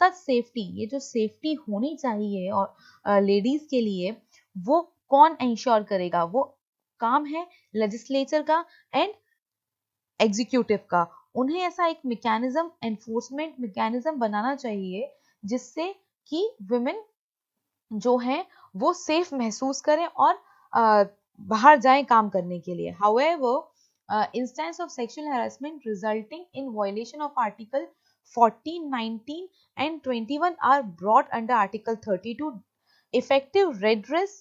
such safety, ये जो सेफ्टी होनी चाहिए और लेडीज के लिए, वो कौन इंश्योर करेगा? वो काम है लेजिस्लेचर का एंड एग्जीक्यूटिव का। उन्हें ऐसा एक मैकेनिज्म, एनफोर्समेंट मैकेनिज्म बनाना चाहिए जिससे कि वुमेन जो है वो सेफ महसूस करें और बाहर जाएं काम करने के लिए। However, instance of sexual harassment resulting in violation of Article 14, 19 and 21 are brought under Article 32। Effective redress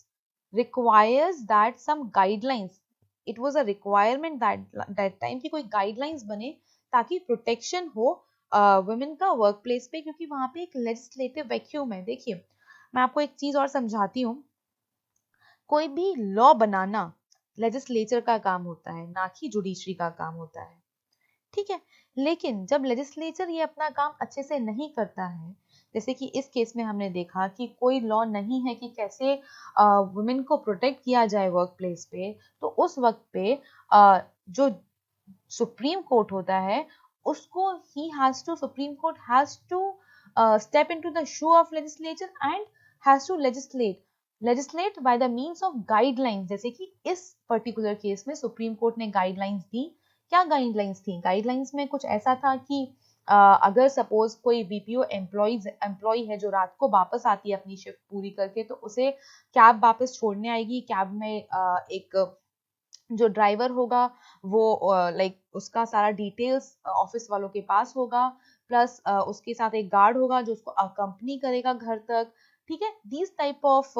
requires that some guidelines, it was a requirement that time कि कोई guidelines बने ताकि protection हो women का workplace पे, क्योंकि वहां पे एक legislative vacuum है। देखिए मैं आपको एक चीज और समझाती हूँ। कोई भी लॉ बनाना लेजिस्लेचर का काम होता है, ना कि जुडिशरी का काम होता है, ठीक है। लेकिन जब लेजिस्लेचर ये अपना काम अच्छे से नहीं करता है, जैसे कि इस केस में हमने देखा कि कोई लॉ नहीं है कि कैसे वुमेन को प्रोटेक्ट किया जाए वर्क प्लेस पे, तो उस वक्त पे जो सुप्रीम कोर्ट होता है उसको supreme court has to step into the shoe of legislature and has to legislate by the means of guidelines। जैसे कि इस पर्टिकुलर केस में सुप्रीम कोर्ट ने गाइडलाइंस दी। क्या गाइडलाइंस थी? गाइडलाइंस में कुछ ऐसा था कि अगर सपोज कोई बीपीओ एम्प्लॉय है जो रात को वापस आती है अपनी शिफ्ट पूरी करके, तो उसे कैब वापस छोड़ने आएगी। कैब में एक जो ड्राइवर होगा वो लाइक उसका सारा डिटेल्स ऑफिस वालों के पास होगा, प्लस उसके साथ एक गार्ड होगा जो उसको अकम्पनी करेगा घर तक, ठीक है। These type of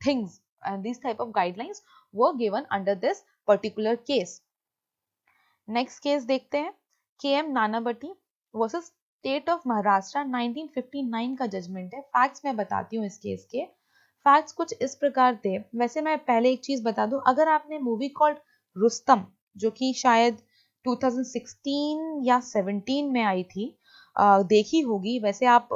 things and these type of guidelines were given under this particular case। Next case देखते हैं, KM. Nanavati versus state of Maharashtra 1959 का जजमेंट है। फैक्ट्स मैं बताती हूँ इस केस के। फैक्ट्स कुछ इस प्रकार थे। वैसे मैं पहले एक चीज बता दूं, अगर आपने मूवी कॉल्ड रुस्तम, जो कि शायद 2016 या 17 में आई थी, देखी होगी। वैसे आप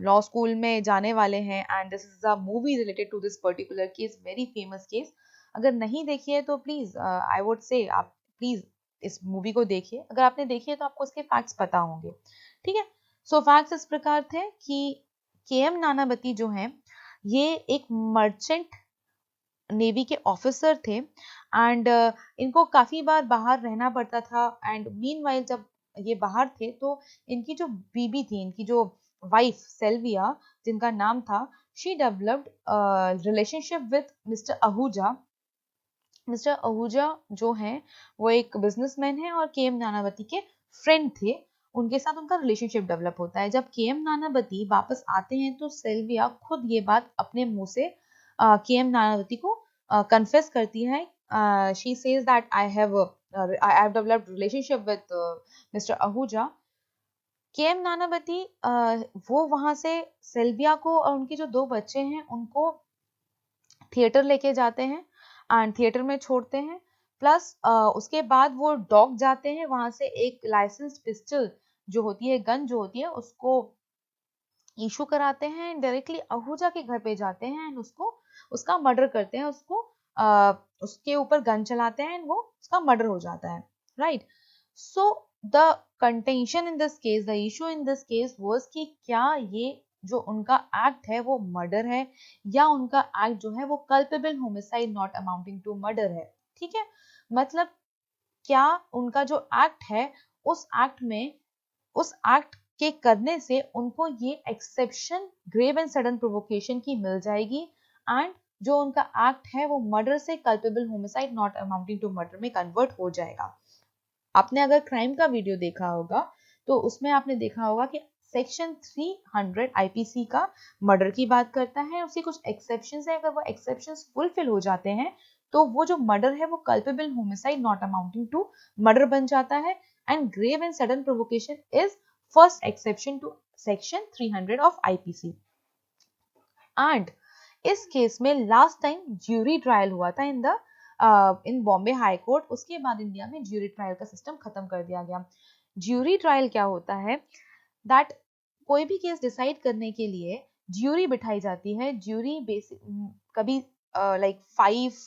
लॉ स्कूल में जाने वाले हैं and this is a movie related to this particular case, very famous case. अगर नहीं देखी है तो प्लीज आई वुड से आप प्लीज इस मूवी को देखिए। अगर आपने देखी है तो आपको उसके फैक्ट्स पता होंगे, ठीक है। सो फैक्ट्स इस प्रकार थे कि के.एम. नानावती जो हैं ये एक मर्चेंट नेवी के ऑफिसर थे एंड इनको काफी बार बाहर रहना पड़ता था। एंड मीनवाइल जब ये बाहर थे तो इनकी जो बीबी थी, इनकी जो वाइफ सेल्विया जिनका नाम था, she developed relationship with mister Ahuja. Mister Ahuja जो हैं वो एक बिजनेसमैन है और के.एम. नानावती के फ्रेंड थे। उनके साथ उनका रिलेशनशिप डेवलप होता है। जब के.एम. नानावती वापस आते हैं तो सेल्विया खुद ये बात अपने मुंह से के.एम. नानावती को कन्फेस करती है। She says that I have developed relationship with mister Ahuja. KM. Nanavati वो वहां से सेल्विया को और उनके जो 2 बच्चे हैं उनको थिएटर लेके जाते हैं एंड थिएटर में छोड़ते हैं। प्लस उसके बाद वो डॉक जाते हैं, वहां से एक लाइसेंस पिस्टल जो होती है, गन जो होती है, उसको इशू कराते हैं। डायरेक्टली आहूजा के घर पे जाते हैं एंड उसका मर्डर करते हैं। उसके ऊपर गन चलाते हैं एंड वो उसका मर्डर हो जाता है, right. So the contention in this case, the issue in this case was कि क्या ये जो उनका एक्ट है वो मर्डर है या उनका एक्ट जो है वो culpable homicide not amounting to murder है, ठीक है। मतलब क्या उनका जो एक्ट है उस एक्ट के करने से उनको ये exception grave and sudden provocation की मिल जाएगी एंड जो उनका एक्ट है वो मर्डर से culpable homicide not amounting to murder में कन्वर्ट हो जाएगा। आपने अगर क्राइम का वीडियो देखा होगा तो उसमें आपने देखा होगा कि सेक्शन 300 आईपीसी का मर्डर की बात करता है। उसके कुछ एक्सेप्शंस है, अगर वो एक्सेप्शंस फुलफिल हो जाते हैं तो वो जो मर्डर है वो culpable homicide not amounting to murder बन जाता है and grave and sudden provocation is first exception to section 300 of IPC. And इस केस में लास्ट टाइम ज्यूरी ट्रायल हुआ था इन बॉम्बे हाई कोर्ट। उसके बाद इंडिया में ज्यूरी ट्रायल का सिस्टम खत्म कर दिया गया। ज्यूरी ट्रायल क्या होता है? दैट कोई भी केस डिसाइड करने के लिए ज्यूरी बिठाई जाती है। ज्यूरी बेसिक कभी लाइक 5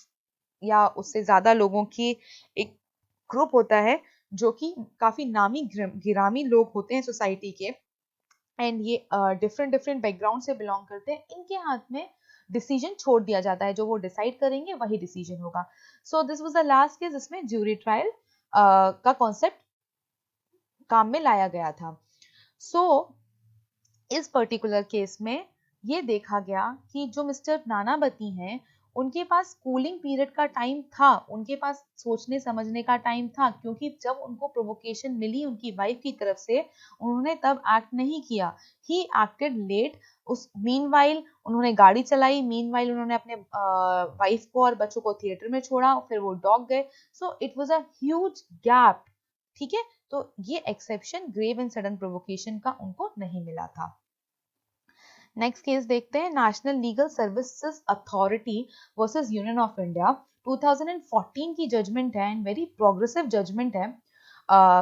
या उससे ज्यादा लोगों की एक ग्रुप होता है जो कि काफी नामी गिरामी लोग होते हैं सोसाइटी के एंड ये डिफरेंट डिफरेंट बैकग्राउंड से बिलोंग करते हैं। इनके हाथ में डिसीजन छोड़ दिया जाता है, जो वो डिसाइड करेंगे वही डिसीजन होगा। So this was the last case जिसमें ज्यूरी ट्रायल का कॉन्सेप्ट काम में लाया गया था। सो इस पर्टिकुलर केस में ये देखा गया कि जो मिस्टर नानावती हैं उनके पास कूलिंग पीरियड का टाइम था, उनके पास सोचने समझने का टाइम था, क्योंकि जब उनको प्रोवोकेशन मिली उनकी वाइफ की तरफ से उन्होंने तब एक्ट नहीं किया। He acted late. उस मीनवाइल उन्होंने गाड़ी चलाई, मीनवाइल उन्होंने अपने वाइफ को और बच्चों को थिएटर में छोड़ा, फिर वो डॉग गए। So it was a huge gap, ठीक है। तो ये exception grave and sudden provocation का उनको नहीं मिला था। नेक्स्ट केस देखते हैं, national legal services authority versus union of India. 2014 की जजमेंट है एंड वेरी प्रोग्रेसिव जजमेंट है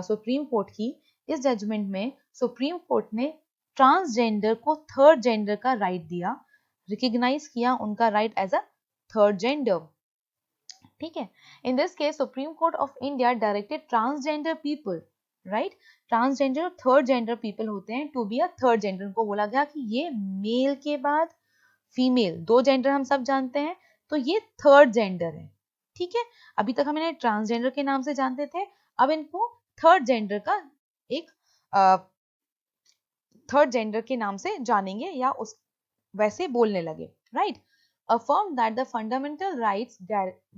सुप्रीम कोर्ट की। इस जजमेंट में सुप्रीम कोर्ट ने ट्रांसजेंडर को थर्ड जेंडर का राइट दिया, रिकग्नाइज किया उनका right as a third gender. ठीक है, in this case supreme court of India directed transgender people, right, transgender third gender people होते हैं, to be a third gender. उनको बोला गया कि ये मेल के बाद फीमेल, दो जेंडर हम सब जानते हैं, तो ये थर्ड जेंडर है। ठीक है, अभी तक हम इन्हें ट्रांसजेंडर के नाम से जानते थे, अब इनको थर्ड जेंडर का एक थर्ड जेंडर के नाम से जानेंगे या उस वैसे बोलने लगे, right. Affirm that the fundamental rights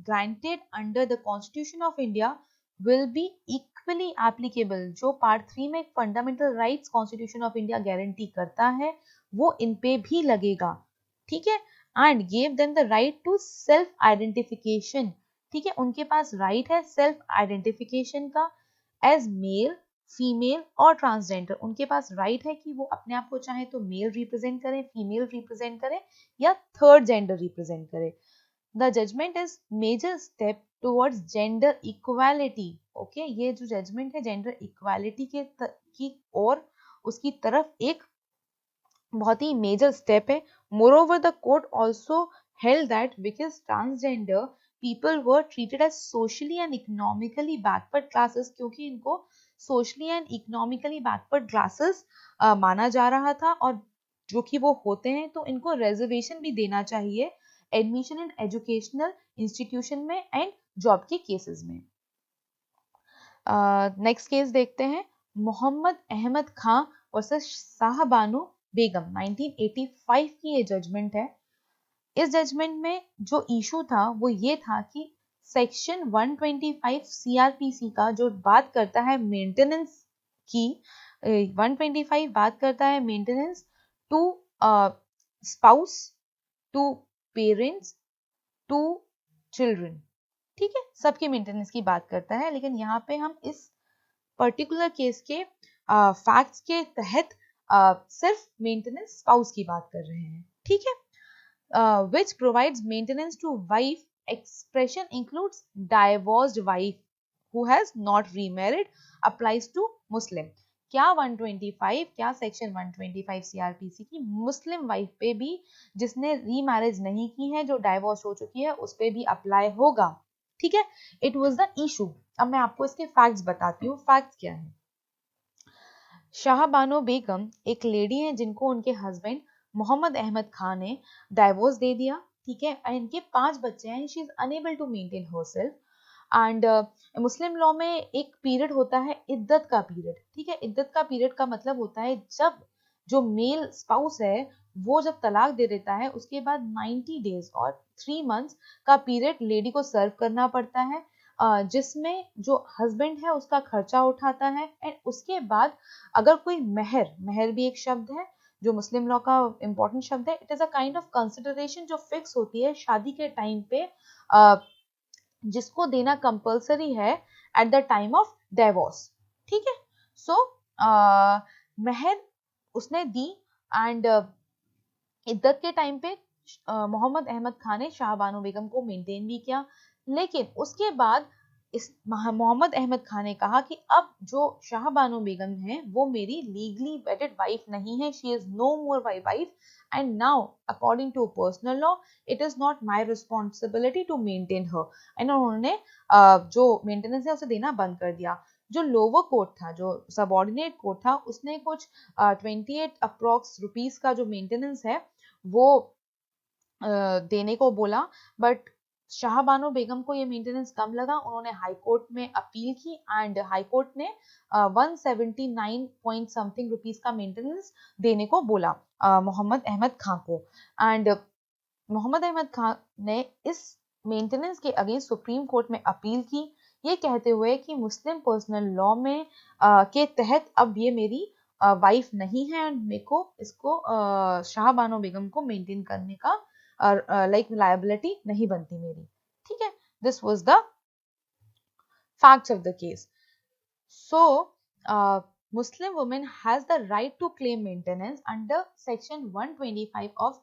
granted under the Constitution of India will be equally applicable। जो पार्ट 3 में fundamental rights constitution of India guarantee करता है वो इन पे भी लगेगा। ठीक है, and gave them the right to self identification. ठीक है, उनके पास राइट है सेल्फ आइडेंटिफिकेशन का, एज मेल, फीमेल और ट्रांसजेंडर। उनके पास राइट है कि वो अपने आप को चाहे तो मेल रिप्रेजेंट करें, फीमेल रिप्रेजेंट करें या थर्ड जेंडर रिप्रेजेंट करें। The judgement is major step towards gender equality. Okay, ये जो जजमेंट है जेंडर इक्वालिटी की और उसकी तरफ एक बहुत ही मेजर स्टेप है। Moreover the court also held that because transgender people were treated as socially and economically backward classes, क्योंकि इनको socially and economically backward classes माना जा रहा था और जो कि वो होते हैं, तो इनको रिजर्वेशन भी देना चाहिए एडमिशन इन एजुकेशनल इंस्टीट्यूशन में एंड जॉब के केसेस में। नेक्स्ट केस देखते हैं, मोहम्मद अहमद खां वर्सेस शाहबानो बेगम। 1985 की ये जजमेंट है। इस जजमेंट में जो इशू था वो ये था कि सेक्शन 125 सीआरपीसी का जो बात करता है मेंटेनेंस की, 125 बात करता है maintenance to spouse, to parents, to children. ठीक है, सबके मेंटेनेंस की बात करता है, लेकिन यहाँ पे हम इस पर्टिकुलर केस के फैक्ट्स के तहत सिर्फ मेंटेनेंस स्पाउस की बात कर रहे हैं। ठीक है, which provides maintenance to wife, expression includes divorced wife who has not remarried, applies to Muslim। क्या 125, क्या सेक्शन 125 सीआरपीसी की मुस्लिम वाइफ पे भी, जिसने रीमैरिज नहीं की है, जो डाइवोर्स हो चुकी है, उस पे भी अप्लाई होगा। ठीक है, इट वाज द इशू। अब मैं आपको इसके फैक्ट्स बताती हूँ। फैक्ट्स क्या है, शाहबानो बेगम एक लेडी है जिनको उनके हस्बैंड मोहम्मद अहमद खान ने डाइवोर्स दे दिया। ठीक है, इनके 5 बच्चे हैं। She is unable to maintain herself and Muslim law में एक पीरियड होता है इद्दत का पीरियड। ठीक है, इद्दत का पीरियड का मतलब होता है जब जो मेल स्पाउस है वो जब तलाक दे देता है उसके बाद 90 डेज और 3 मंथ्स का पीरियड लेडी को सर्व करना पड़ता है, जिसमें जो हस्बैंड है उसका खर्चा उठाता है एंड उसके बाद अगर कोई मेहर, मेहर भी एक शब्द है जो मुस्लिम लॉ का इंपॉर्टेंट शब्द है, it is a kind of consideration जो फिक्स होती है शादी के टाइम पे, जिसको देना कंपलसरी है at the time of divorce. ठीक है, सो मेहर उसने दी एंड इद्दत के टाइम पे मोहम्मद अहमद खान ने शाहबानो बेगम को मेंटेन भी किया, लेकिन उसके बाद इस मोहम्मद अहमद खान ने कहा कि अब जो शाहबानो बेगम है वो मेरी लीगली वेडेड वाइफ नहीं है, she is no more my wife and now according to personal law it is not my responsibility to maintain her. And उन्होंने जो मेंटेनेंस है उसे देना बंद कर दिया। जो लोअर कोर्ट था, जो सबऑर्डिनेट कोर्ट था, उसने कुछ 28 अप्रॉक्स रुपीस का जो मेंटेनेंस है वो देने को बोला, बट शाहबानो बेगम को ये मेंटेनेंस कम लगा। उन्होंने हाई कोर्ट में अपील की एंड हाई कोर्ट ने 179 पॉइंट समथिंग रुपीस का मेंटेनेंस देने को बोला मोहम्मद अहमद खान को। एंड मोहम्मद अहमद खान ने इस मेंटेनेंस के अगेंस्ट सुप्रीम कोर्ट में अपील की, ये कहते हुए कि मुस्लिम पर्सनल लॉ में के तहत अब ये मेरी वाइफ नहीं है एंड मेरे को इसको शाहबानो बेगम को मेंटेन करने का लाइक लायबिलिटी नहीं बनती मेरी। ठीक है, this was the facts of the case. So Muslim woman has the right to claim maintenance under section 125 of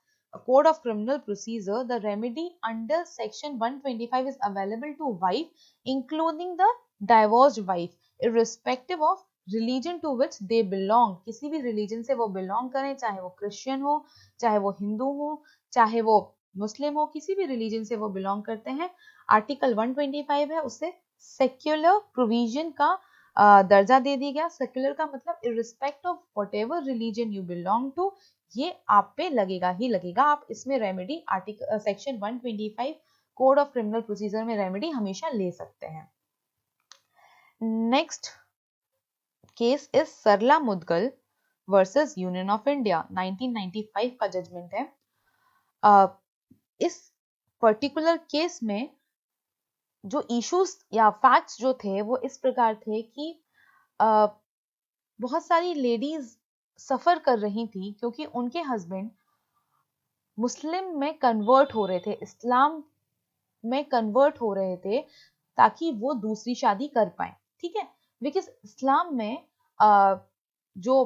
Code of Criminal Procedure. The remedy under section 125 is available to wife, including the divorced wife, irrespective of religion to which they belong. किसी भी religion से वो belong करें, चाहे वो Christian हो, चाहे वो हिंदू हो, चाहे वो मुस्लिम हो, किसी भी रिलीजन से वो बिलोंग करते हैं. आर्टिकल 125 है, उससे सेक्युलर प्रोविजन का दर्जा दे दिया गया. सेक्युलर का मतलब irrespective of whatever religion you belong to, ये आप पे लगेगा ही लगेगा. आप इसमें remedy article section 125 code of criminal procedure में रेमेडी हमेशा ले सकते हैं. Next case is Sarla Mudgal versus union of India. 1995 का जजमेंट है. इस पर्टिकुलर केस में जो इश्यूज या फैक्ट्स जो थे वो इस प्रकार थे कि बहुत सारी लेडीज सफर कर रही थी क्योंकि उनके हस्बैंड मुस्लिम में कन्वर्ट हो रहे थे, इस्लाम में कन्वर्ट हो रहे थे ताकि वो दूसरी शादी कर पाए. ठीक है, बिकॉज इस्लाम में जो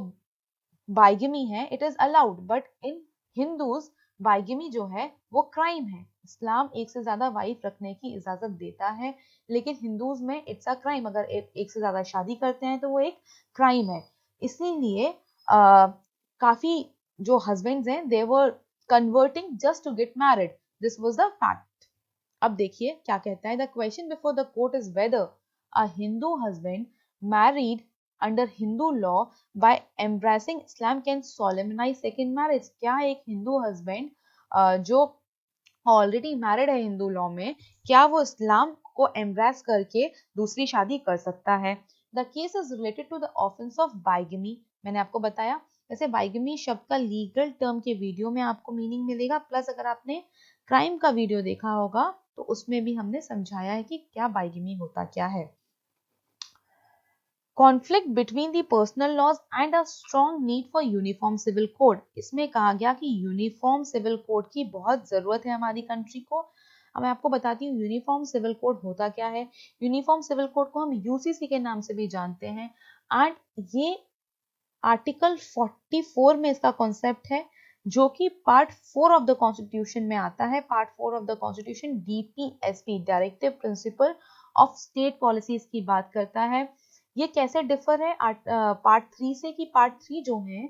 बाइगमी है it is allowed, but in Hindus bigamy जो है वो क्राइम है. इस्लाम एक से ज्यादा वाइफ रखने की इजाजत देता है, लेकिन हिंदूज में इट्स अ क्राइम. अगर एक से ज्यादा शादी करते हैं तो वो एक क्राइम है. इसीलिए काफी जो हस्बैंड्स हैं they were converting just to get married. This was the fact. अब देखिए क्या कहता है. The question before the court is whether a Hindu husband married under Hindu law by embracing Islam can solemnise second marriage. क्या एक Hindu husband जो already married है Hindu law में, क्या वो इस्लाम को एम्ब्रेस करके दूसरी शादी कर सकता है? The case is related to the offence of bigamy. मैंने आपको बताया वैसे बाइगमी शब्द का लीगल टर्म के वीडियो में आपको मीनिंग मिलेगा, प्लस अगर आपने क्राइम का वीडियो देखा होगा तो उसमें भी हमने समझाया है कि क्या बाइगमी होता क्या है. Conflict between the personal laws and a strong need for uniform civil code. इसमें कहा गया कि यूनिफॉर्म सिविल कोड की बहुत जरूरत है हमारी कंट्री को. अब मैं आपको बताती हूँ यूनिफॉर्म सिविल कोड होता क्या है. यूनिफॉर्म सिविल कोड को हम यूसीसी के नाम से भी जानते हैं, एंड ये आर्टिकल 44 में इसका कॉन्सेप्ट है, जो कि पार्ट 4 ऑफ द कॉन्स्टिट्यूशन में आता है. Part 4 of the constitution DPSP, directive principle of state policies की बात करता है. ये कैसे डिफर है पार्ट 3 से, कि पार्ट 3 जो है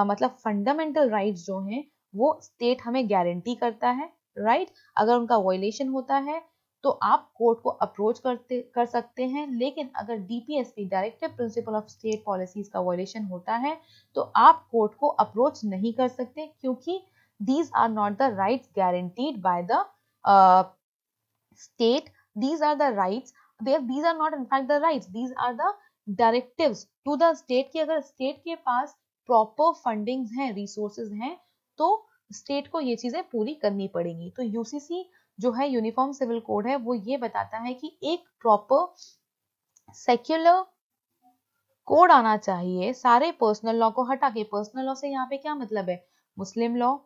मतलब फंडामेंटल राइट्स जो हैं वो स्टेट हमें गारंटी करता है, राइट. अगर उनका वायलेशन होता है तो आप कोर्ट को अप्रोच कर सकते हैं, लेकिन अगर DPSP, directive principle of state policies का वायलेशन होता है तो आप कोर्ट को अप्रोच नहीं कर सकते, क्योंकि these are not the rights guaranteed by the state. These are the rights. These are not in fact the rights. These are the directives to the state कि अगर state के पास proper fundings हैं, resources हैं, तो state को ये चीजें पूरी करनी पड़ेंगी. तो यूसीसी जो है यूनिफॉर्म सिविल कोड है वो ये बताता है कि एक प्रॉपर सेक्युलर कोड आना चाहिए सारे पर्सनल लॉ को हटा के. पर्सनल लॉ से यहाँ पे क्या मतलब है? मुस्लिम लॉ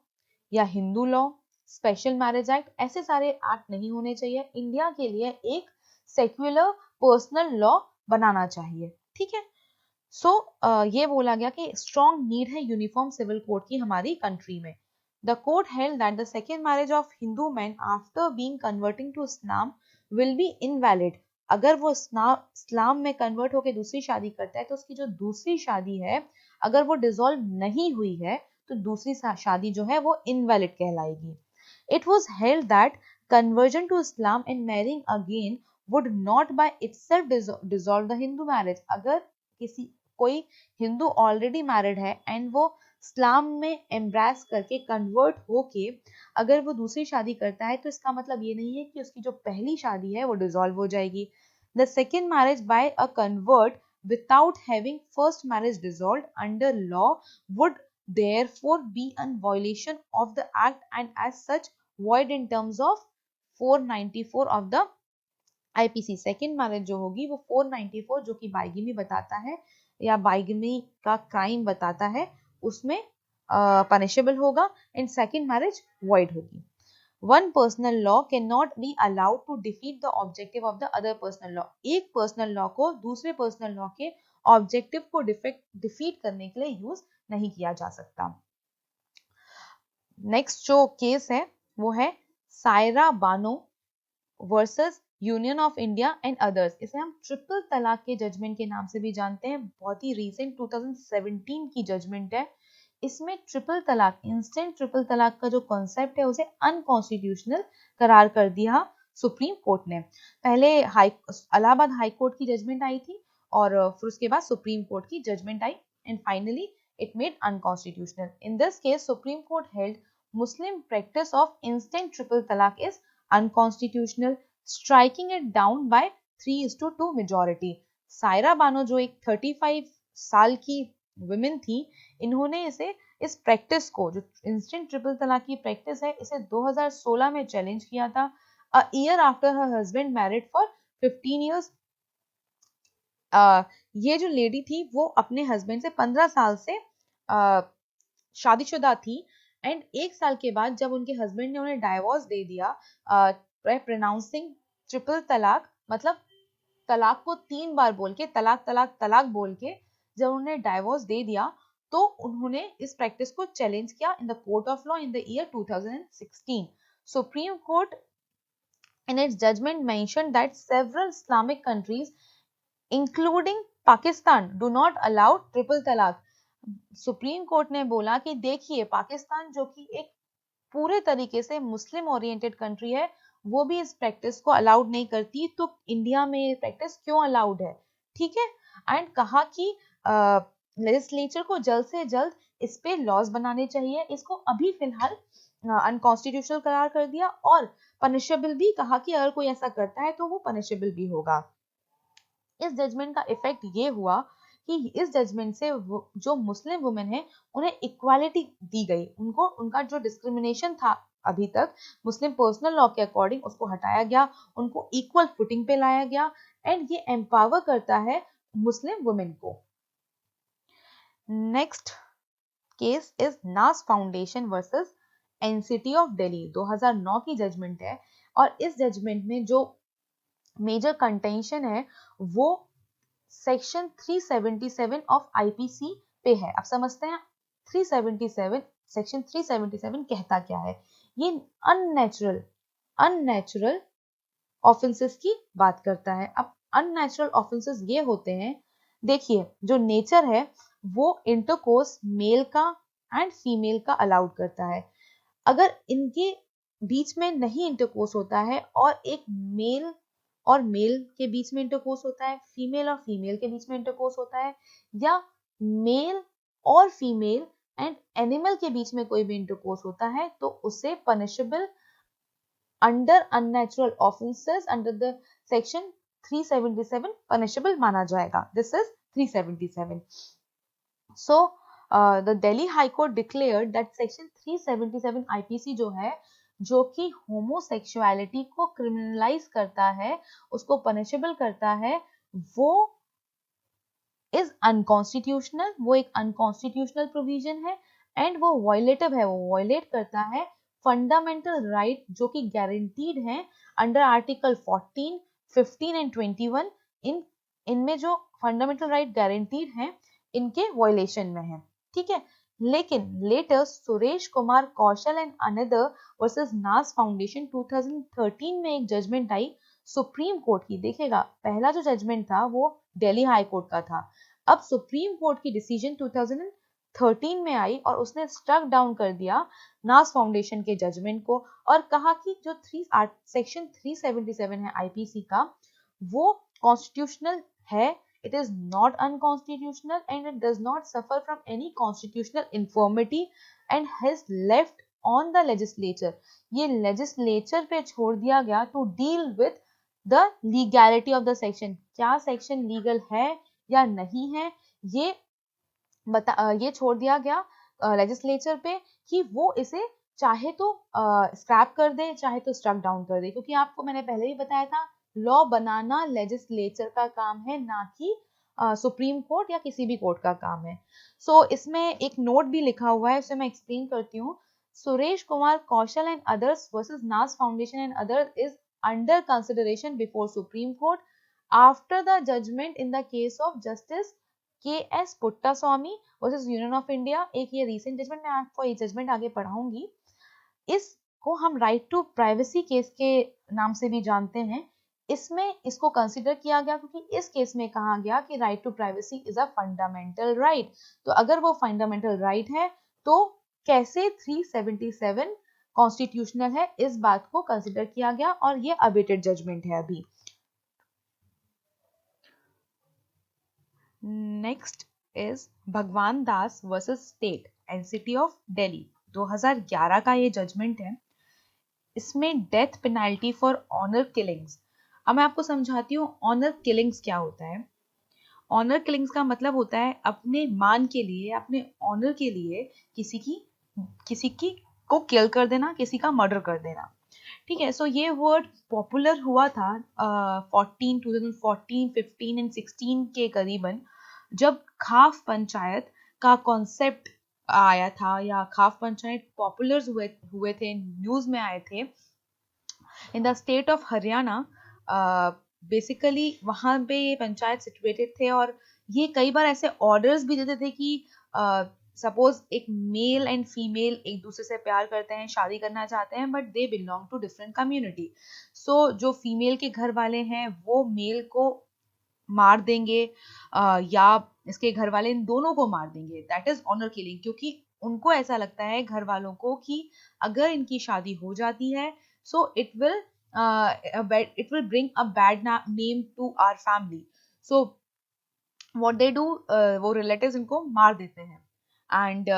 या Hindu law, special marriage act, ऐसे सारे एक्ट नहीं होने चाहिए. इंडिया के लिए एक सेक्युलर पर्सनल लॉ बनाना चाहिए. ठीक है. सो ये बोला गया कि स्ट्रॉन्ग नीड है यूनिफॉर्म सिविल कोड की हमारी कंट्री में. The court held that the second marriage of Hindu man after being converting to Islam will be invalid. अगर वो इस्लाम में कन्वर्ट होकर दूसरी शादी करता है तो उसकी जो दूसरी शादी है अगर वो डिसॉल्व नहीं हुई है तो दूसरी शादी जो है वो इनवैलिड कहलाएगी. It was held that conversion to Islam and marrying again would not by itself dissolve the Hindu marriage. अगर कोई हिंदू ऑलरेडी मैरिड है एंड वो इस्लाम में एम्ब्रेस करके कन्वर्ट होके अगर वो दूसरी शादी करता है तो इसका मतलब ये नहीं है कि उसकी जो पहली शादी है वो डिसॉल्व हो जाएगी. The second marriage by a convert without having first marriage dissolved under law would therefore be a violation of the act and as such void in terms of 494 of the IPC. Second marriage जो होगी वो 494 जो कि bigamy बताता है या bigamy का crime बताता है उसमें पनिशेबल होगा एंड सेकेंड मैरिज void होगी. One personal law cannot be allowed to defeat the objective of the other personal law. एक personal law को दूसरे personal law के ऑब्जेक्टिव को डिफीट करने के लिए यूज नहीं किया जा सकता। नेक्स्ट जो केस है वो है Saira Bano versus union of India and others. इसे हम ट्रिपल तलाक के जजमेंट के नाम से भी जानते हैं। बहुत ही रीसेंट 2017 की जजमेंट है। इसमें ट्रिपल तलाक, इंस्टेंट ट्रिपल तलाक का जो कॉन्सेप्ट है उसे अनकॉन्स्टिट्यूशनल करार कर दिया सुप्रीम कोर्ट ने। पहले इलाहाबाद हाई कोर्ट की जजमेंट आई थी और फिर उसके बाद सुप्रीम कोर्ट की जजमेंट आई and finally it made unconstitutional. In this case, Supreme Court held Muslim practice of instant triple talaq is unconstitutional, striking it down by 3:2 majority. Saira Bano जो एक 35 साल की वुमेन थी, इन्होंने इस प्रैक्टिस को, जो इंस्टेंट ट्रिपल तलाक की प्रैक्टिस है, इसे 2016 में चैलेंज किया था। A year after her husband married for 15 years, ये जो लेडी थी वो अपने हस्बैंड से 15 साल से शादीशुदा थी एंड एक साल के बाद जब उनके हस्बैंड ने उन्हें डाइवोर्स दे दिया, प्रोनाउंसिंग ट्रिपल तलाक, मतलब तलाक को 3 बार बोल के, तलाक तलाक तलाक बोल के जब उन्हें डाइवोर्स दे दिया, तो उन्होंने इस प्रैक्टिस को चैलेंज किया in the court of law in the year 2016. Supreme court in its judgment mentioned that several Islamic countries including Pakistan do not allow triple talaq. Supreme court ने बोला कि देखिए, पाकिस्तान जो कि एक पूरे तरीके से मुस्लिम ओरिएंटेड कंट्री है, वो भी इस प्रैक्टिस को अलाउड नहीं करती, तो इंडिया में ये प्रैक्टिस क्यों अलाउड है? ठीक है। एंड कहा कि लेजिस्लेचर को जल्द से जल्द इस पे लॉज बनाने चाहिए। इसको अभी फिलहाल अनकॉन्स्टिट्यूशनल करार कर दिया और पनिशेबल भी कहा कि अगर कोई ऐसा करता है तो वो पनिशेबल भी होगा। इस जजमेंट का इफेक्ट ये हुआ कि इस जजमेंट से जो मुस्लिम वुमेन है उन्हें इक्वालिटी दी गई। उनको उनका जो डिस्क्रिमिनेशन था अभी तक मुस्लिम पर्सनल लॉ के अकॉर्डिंग, उसको हटाया गया, उनको इक्वल फुटिंग पे लाया गया एंड ये एम्पावर करता है मुस्लिम वुमेन को। नेक्स्ट केस इज नास foundation versus NCT of Delhi. 2009 की जजमेंट है और इस जजमेंट में जो मेजर कंटेंशन है वो सेक्शन 377 ऑफ आईपीसी पे है। अब समझते हैं 377, सेक्शन 377 कहता क्या है। ये अननेचुरल ऑफेंसेस की बात करता है। अब अननेचुरल ऑफेंसेस ये होते हैं, देखिए, जो नेचर है वो इंटरकोर्स मेल का एंड फीमेल का अलाउड करता है। अगर इनके बीच में नहीं इंटरकोर्स होता है और एक मेल और मेल के बीच में इंटरकोर्स होता है, फीमेल और फीमेल के बीच में इंटरकोर्स होता है, या मेल और फीमेल एंड एनिमल के बीच में कोई भी इंटरकोर्स होता है, तो उसे punishable under unnatural offences under the section 377 punishable माना जाएगा। This is 377. So the Delhi high court declared that section 377 IPC जो है, जो कि होमोसेक्सुअलिटी को क्रिमिनलाइज करता है, उसको पनिशेबल करता है, वो इज अनकॉन्स्टिट्यूशनल। वो एक अनकॉन्स्टिट्यूशनल प्रोविजन है एंड वो वायलेटिव है, वो वायलेट करता है फंडामेंटल राइट जो कि गारंटीड है अंडर आर्टिकल 14, 15 एंड 21। इनमें जो फंडामेंटल राइट गारंटीड हैं इनके वायलेशन में है। ठीक है। लेकिन later Suresh Kumar Kaushal and another versus Naz foundation 2013 में एक जजमेंट आई सुप्रीम कोर्ट की। देखिएगा, पहला जो जजमेंट था वो दिल्ली हाई कोर्ट का था। अब सुप्रीम कोर्ट की डिसीजन 2013 में आई और उसने स्ट्रक डाउन कर दिया नास फाउंडेशन के जजमेंट को और कहा कि जो सेक्शन 377 है आईपीसी का, वो कॉन्स्टिट्यूशनल है। It is not unconstitutional and it does not suffer from any constitutional infirmity and has left on the legislature. ये legislature पे छोड़ दिया गया to deal with the legality of the section. क्या section legal है या नहीं है, ये छोड़ दिया गया legislature पे कि वो इसे चाहे तो स्क्रैप कर दे, चाहे तो स्ट्रक डाउन कर दे। क्योंकि आपको मैंने पहले ही बताया था, लॉ बनाना लेजिस्लेचर का काम है, ना कि सुप्रीम कोर्ट या किसी भी कोर्ट का काम है। सो इसमें एक नोट भी लिखा हुआ है, उसे मैं एक्सप्लेन करती हूँ। Suresh Kumar Kaushal and others versus Naz foundation and others is under consideration before supreme court after the judgement in the case of justice KS Puttaswamy versus union of India, एक ये रीसेंट जजमेंट, मैं आपको ये जजमेंट आगे पढ़ाऊंगी। इसको हम राइट टू प्राइवेसी केस के नाम से भी जानते हैं। इसमें इसको कंसीडर किया गया क्योंकि इस केस में कहा गया कि right to privacy is a fundamental right. तो अगर वो फंडामेंटल राइट है तो कैसे 377 कॉन्स्टिट्यूशनल है, इस बात को कंसीडर किया गया और ये अवेटेड जजमेंट है अभी। Next is Bhagwan Das versus state and city of Delhi, 2011 का ये जजमेंट है। इसमें death penalty for honour killings. अब मैं आपको समझाती हूँ ऑनर किलिंग्स क्या होता है। ऑनर किलिंग्स का मतलब होता है अपने मान के लिए, अपने ऑनर के लिए किसी की को किल कर देना, किसी का मर्डर कर देना। ठीक है, सो ये वर्ड पॉपुलर हुआ था 2014, 15 एंड 16 के करीबन, जब खाफ पंचायत का कॉन्सेप्ट आया था या खाफ पंचायत पॉपुलर हुए थे, न्यूज में आए थे in the state of Haryana. Basically वहां पे ये पंचायत सिचुएटेड थे और ये कई बार ऐसे ऑर्डर्स भी देते थे कि सपोज एक मेल एंड फीमेल एक दूसरे से प्यार करते हैं, शादी करना चाहते हैं, but they belong to different community. So जो फीमेल के घर वाले हैं वो मेल को मार देंगे या इसके घर वाले इन दोनों को मार देंगे। दैट इज ऑनर किलिंग, क्योंकि उनको ऐसा लगता है घर वालों को कि अगर इनकी शादी हो जाती है so it will bring a bad name to our family. So what they do, वो रिलेटिव्स इनको मार देते हैं and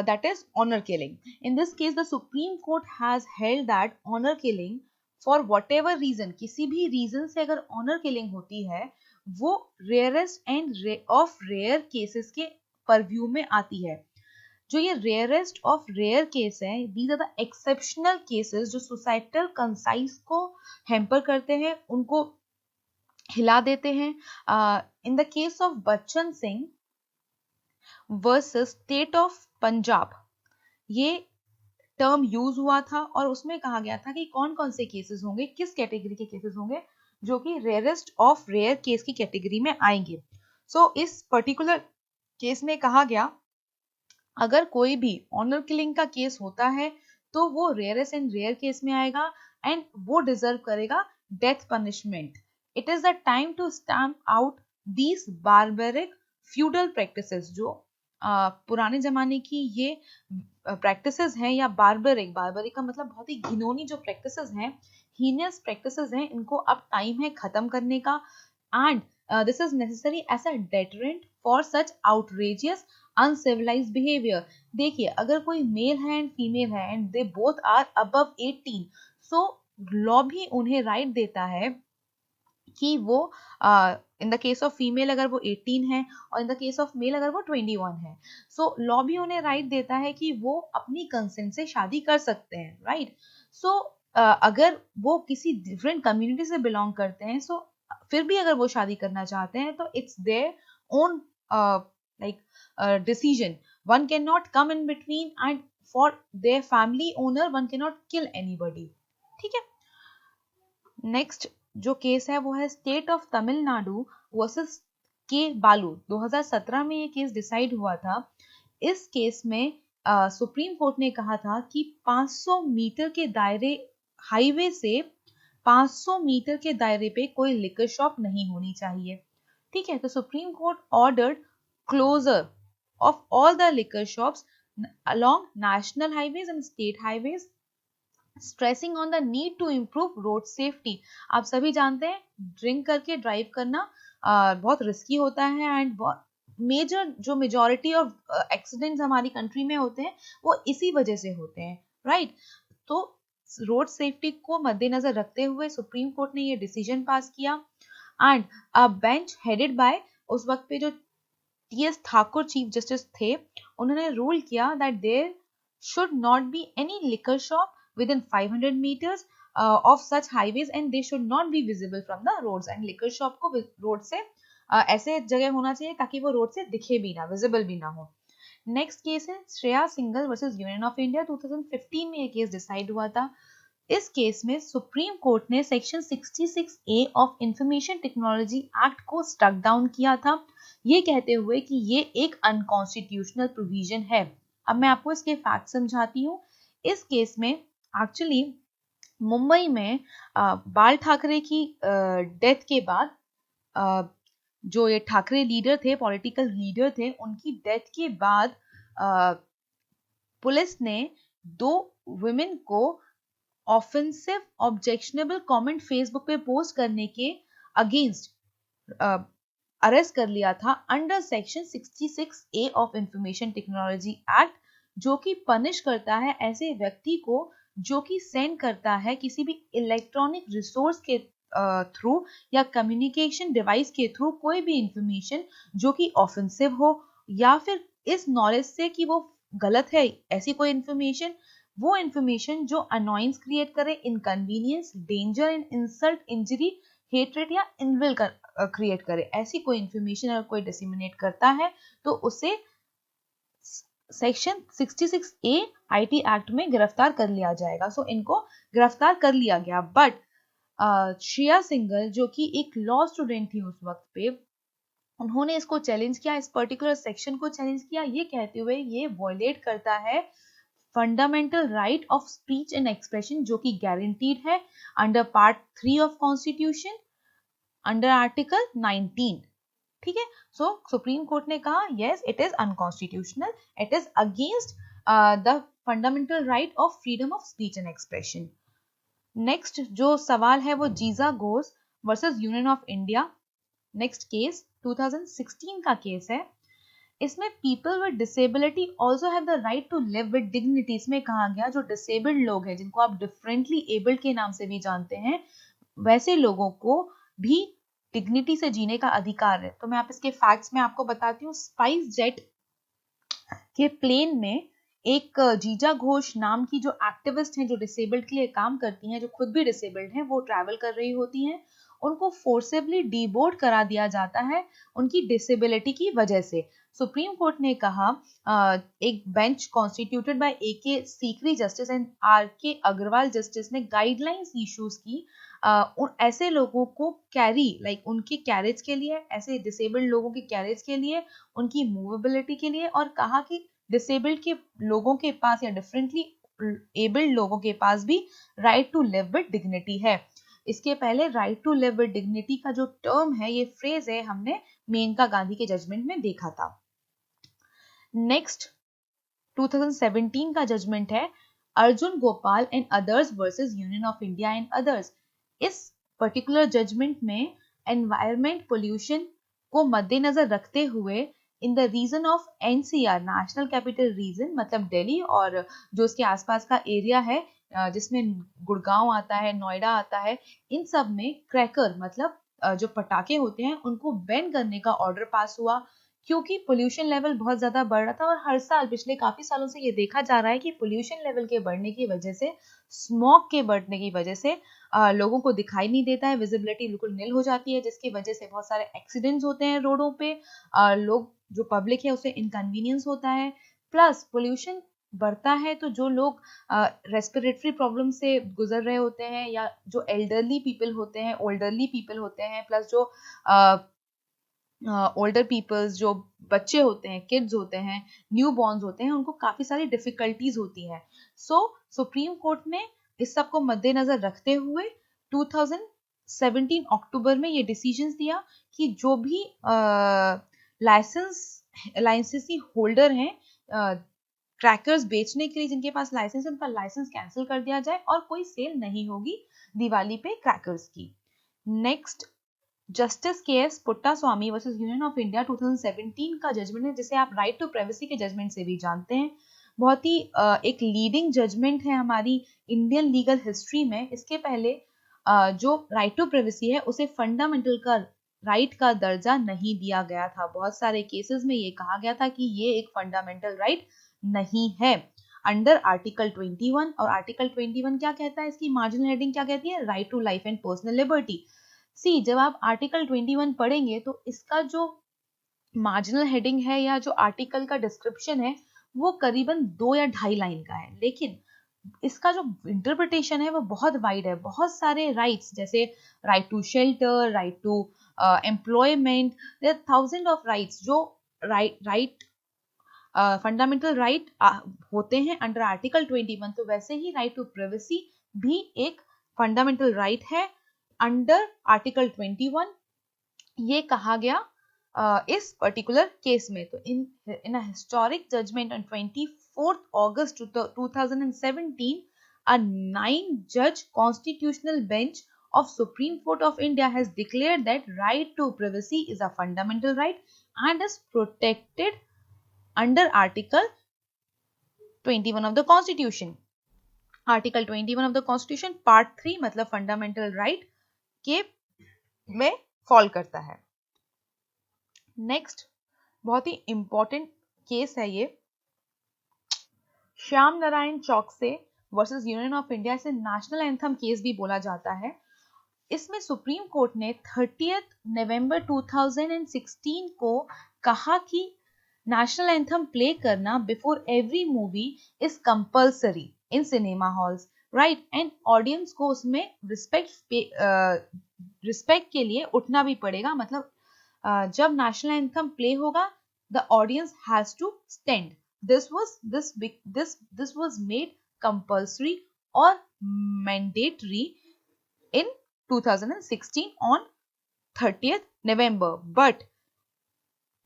that is honor killing. In this case, the Supreme Court has held that honor killing for whatever reason, किसी भी reason से अगर honor killing होती है वो rarest and of rare cases के purview में आती है। जो ये rarest of rare case है, these are the exceptional cases जो societal conscience को hamper करते हैं, उनको हिला देते हैं। In the case of Bachchan Singh versus state of Punjab, ये टर्म यूज हुआ था और उसमें कहा गया था कि कौन कौन से केसेस होंगे, किस कैटेगरी के केसेस होंगे जो कि रेयरेस्ट ऑफ रेयर केस की कैटेगरी में आएंगे। सो इस पर्टिकुलर केस में कहा गया अगर कोई भी ऑनर किलिंग का केस होता है तो वो रेयरेस्ट एंड रेयर केस में आएगा एंड वो डिजर्व करेगा death punishment. It is the time to stamp out these barbaric feudal practices, जो पुराने जमाने की ये प्रैक्टिसेस हैं, या बार्बरिक का मतलब बहुत ही घिनौनी जो प्रैक्टिसेस हैं, हीनियस प्रैक्टिसेस हैं, इनको अब टाइम है खत्म करने का। And this is necessary as a deterrent for such outrageous uncivilised behaviour. देखिए अगर कोई मेल है एंड फीमेल है and they both are above 18, so law भी उन्हें राइट देता है कि वो in the case of female अगर वो 18 है और in the case of male अगर वो 21 है, सो लॉ भी उन्हें राइट देता है कि वो अपनी कंसेंट से शादी कर सकते हैं, राइट। सो अगर वो किसी डिफरेंट कम्युनिटी से बिलोंग करते हैं, सो फिर भी अगर वो शादी करना चाहते हैं तो it's their own like decision. One can not come in between and for their family owner one can not kill anybody. ठीक है, नेक्स्ट जो केस है वो है स्टेट ऑफ तमिलनाडु वर्सेस के बालू। 2017 में ये केस डिसाइड हुआ था। इस केस में सुप्रीम कोर्ट ने कहा था कि 500 मीटर के दायरे, हाईवे से 500 मीटर के दायरे पे कोई लिकर शॉप नहीं होनी चाहिए। ठीक है, तो supreme court ordered closure of all the liquor shops along national highways and state highways, stressing on the need to improve road safety. आप सभी जानते हैं ड्रिंक करके ड्राइव करना बहुत रिस्की होता है एंड मेजर जो मेजॉरिटी ऑफ एक्सीडेंट्स हमारी कंट्री में होते हैं वो इसी वजह से होते हैं, राइट। तो रोड सेफ्टी को मद्देनजर रखते हुए सुप्रीम कोर्ट ने ये डिसीजन पास किया and a bench headed by, उस वक्त पे जो टीएस ठाकुर चीफ जस्टिस थे, उन्होंने रूल किया that there should not be any liquor shop within 500 meters of such highways and they should not be visible from the roads, and liquor shop को road से ऐसे जगह होना चाहिए ताकि वो रोड से दिखे भी ना, विजिबल भी ना हो। नेक्स्ट केस है Shreya single versus union of India. 2015 में ये केस डिसाइड हुआ था। इस केस में सुप्रीम कोर्ट ने section 66A of information technology act को स्ट्रक डाउन किया था। ये कहते हुए कि ये एक अनकॉन्स्टिट्यूशनल प्रोविजन है। अब मैं आपको इसके फैक्ट समझाती हूँ। इस केस में एक्चुअली मुंबई में बाल ठाकरे की डेथ के बाद जो ये ठाकरे लीडर थे, पॉलिटिकल लीडर थे, उनकी डेथ के बाद पुलिस ने 2 वुमेन को ऑफेंसिव ऑब्जेक्शनेबल कमेंट फेसबुक पे पोस्ट करने के अगेंस्ट अरेस्ट कर लिया था under section 66A of information technology act, जो कि पनिश करता है ऐसे व्यक्ति को जो कि सेंड करता है किसी भी इलेक्ट्रॉनिक रिसोर्स के थ्रू या कम्युनिकेशन डिवाइस के थ्रू कोई भी इंफॉर्मेशन जो कि ऑफेंसिव हो या फिर इस नॉलेज से कि वो गलत है ऐसी कोई इंफॉर्मेशन, वो इंफॉर्मेशन जो अनॉयंस क्रिएट करे, inconvenience, danger and insult, injury, hatred या इनविल क्रिएट करे, ऐसी कोई इंफॉर्मेशन अगर कोई डिसेमिनेट करता है तो उसे सेक्शन 66A आईटी एक्ट में गिरफ्तार कर लिया जाएगा। सो इनको गिरफ्तार कर लिया गया। बट श्रेया सिंघल जो कि एक लॉ स्टूडेंट थी उस वक्त पे, उन्होंने इसको चैलेंज किया, इस पर्टिकुलर सेक्शन को चैलेंज किया, ये कहते हुए ये वॉयलेट करता है fundamental right of speech and expression जो कि गारंटीड है under part 3 of constitution under article 19। ठीक है, सो सुप्रीम कोर्ट ने कहा yes it is unconstitutional, it is against the fundamental right of freedom of speech and expression. Next जो सवाल है वो जीजा Ghosh versus union of India. Next case 2016 का केस है। इसमें people with disability also have the right to live with dignity. इसमें कहा गया जो डिसेबल्ड लोग हैं, जिनको आप डिफरेंटली एबल्ड के नाम से भी जानते हैं, वैसे लोगों को भी डिग्निटी से जीने का अधिकार है। तो मैं आप इसके फैक्ट्स में आपको बताती हूँ। स्पाइस जेट के प्लेन में एक जीजा घोष नाम की जो एक्टिविस्ट हैं, जो डिसेबल्ड के लिए काम करती हैं, जो खुद भी डिसेबल्ड हैं, वो ट्रैवल कर रही होती हैं, उनको फोर्सिबली डीबोर्ड करा दिया जाता है उनकी डिसेबिलिटी की वजह से। सुप्रीम कोर्ट ने कहा एक bench constituted by AK Sikri justice and RK Agrawal justice ने गाइडलाइंस इश्यूज की ऐसे लोगों को कैरी उनके कैरेज के लिए, ऐसे डिसेबल्ड लोगों के कैरेज के लिए, उनकी मूवेबिलिटी के लिए, और कहा कि डिसेबल्ड के लोगों के पास या डिफरेंटली एबल्ड लोगों के पास भी right to live with dignity है। इसके पहले right to live with dignity का जो टर्म है, ये फ्रेज है, हमने मेनका गांधी के जजमेंट में देखा था। नेक्स्ट 2017 का जजमेंट है Arjun Gopal and others versus union of India and others. इस पर्टिकुलर जजमेंट में एनवायरमेंट पोल्यूशन को मद्देनजर रखते हुए in the region of NCR national capital region, मतलब दिल्ली और जो उसके आसपास का एरिया है जिसमें गुड़गांव आता है, नोएडा आता है, इन सब में क्रैकर मतलब जो पटाखे होते हैं उनको बैन करने का ऑर्डर पास हुआ, क्योंकि पोल्यूशन लेवल बहुत ज्यादा बढ़ रहा था। और हर साल पिछले काफी सालों से ये देखा जा रहा है कि पोल्यूशन लेवल के बढ़ने की वजह से, स्मॉग के बढ़ने की वजह से लोगों को दिखाई नहीं देता है, विजिबिलिटी बिल्कुल नील हो जाती है, जिसकी वजह से बहुत सारे एक्सीडेंट्स होते हैं रोडों पे, लोग जो पब्लिक है उसे इनकन्वीनियंस होता है। प्लस पोल्यूशन बढ़ता है तो जो लोग रेस्पिरेटरी प्रॉब्लम से गुजर रहे होते हैं, या जो एल्डरली पीपल होते हैं, ओल्डरली पीपल होते हैं, प्लस जो ओल्डर पीपल्स, जो बच्चे होते हैं, किड्स होते हैं, न्यू बॉर्न्स होते हैं, उनको काफी सारी डिफिकल्टीज होती हैं। सो सुप्रीम कोर्ट ने इस सब को मद्देनजर रखते हुए 2017 अक्टूबर में ये डिसीजन दिया कि जो भी लाइसेंसी होल्डर हैं क्रैकर्स बेचने के लिए, जिनके पास लाइसेंस है, उनका लाइसेंस कैंसिल कर दिया जाए और कोई सेल नहीं होगी दिवाली पे क्रैकर्स की। Next justice KS Puttaswamy versus union of India 2017 का जजमेंट है, जिसे आप राइट टू प्राइवेसी के जजमेंट से भी जानते हैं। बहुत ही एक लीडिंग जजमेंट है हमारी इंडियन लीगल हिस्ट्री में। इसके पहले जो राइट टू प्राइवेसी है उसे फंडामेंटल का राइट का दर्जा नहीं दिया गया था। बहुत सारे केसेस में ये कहा गया था कि ये एक फंडामेंटल राइट नहीं है अंडर आर्टिकल 21। और आर्टिकल 21 क्या कहता है, इसकी मार्जिनल हेडिंग क्या कहती है, right to life and personal liberty. जब आप आर्टिकल 21 पढ़ेंगे तो इसका जो मार्जिनल हेडिंग है या जो आर्टिकल का डिस्क्रिप्शन है वो करीबन 2 या 2.5 लाइन का है, लेकिन इसका जो इंटरप्रिटेशन है वो बहुत वाइड है। बहुत सारे राइट्स, जैसे right to shelter, right to employment, there are thousand of rights जो फंडामेंटल राइट होते हैं अंडर आर्टिकल 21। तो वैसे ही राइट टू प्राइवेसी भी एक फंडामेंटल राइट है अंडर आर्टिकल 21। ये कहा गया इस पर्टिकुलर केस में। तो in a historic judgment on 24th August 2017, a 9-judge constitutional bench of Supreme Court of India has declared that right to privacy is a fundamental right and is protected under Article 21 of the Constitution. Article 21 of the Constitution Part 3 मतलब fundamental right के में fall करता है। Next बहुत ही important case है ये, Shyam Narayan Chouksey versus union of India. इसे नेशनल एंथम केस भी बोला जाता है। इसमें सुप्रीम कोर्ट ने 30 नवंबर 2016 को कहा कि नेशनल एंथम प्ले करना before every movie is compulsory in cinema halls, right, and audience को उसमें रिस्पेक्ट के लिए उठना भी पड़ेगा। मतलब जब नेशनल एंथम प्ले होगा the audience has to stand. this was made compulsory or mandatory in 2016 on 30th November, but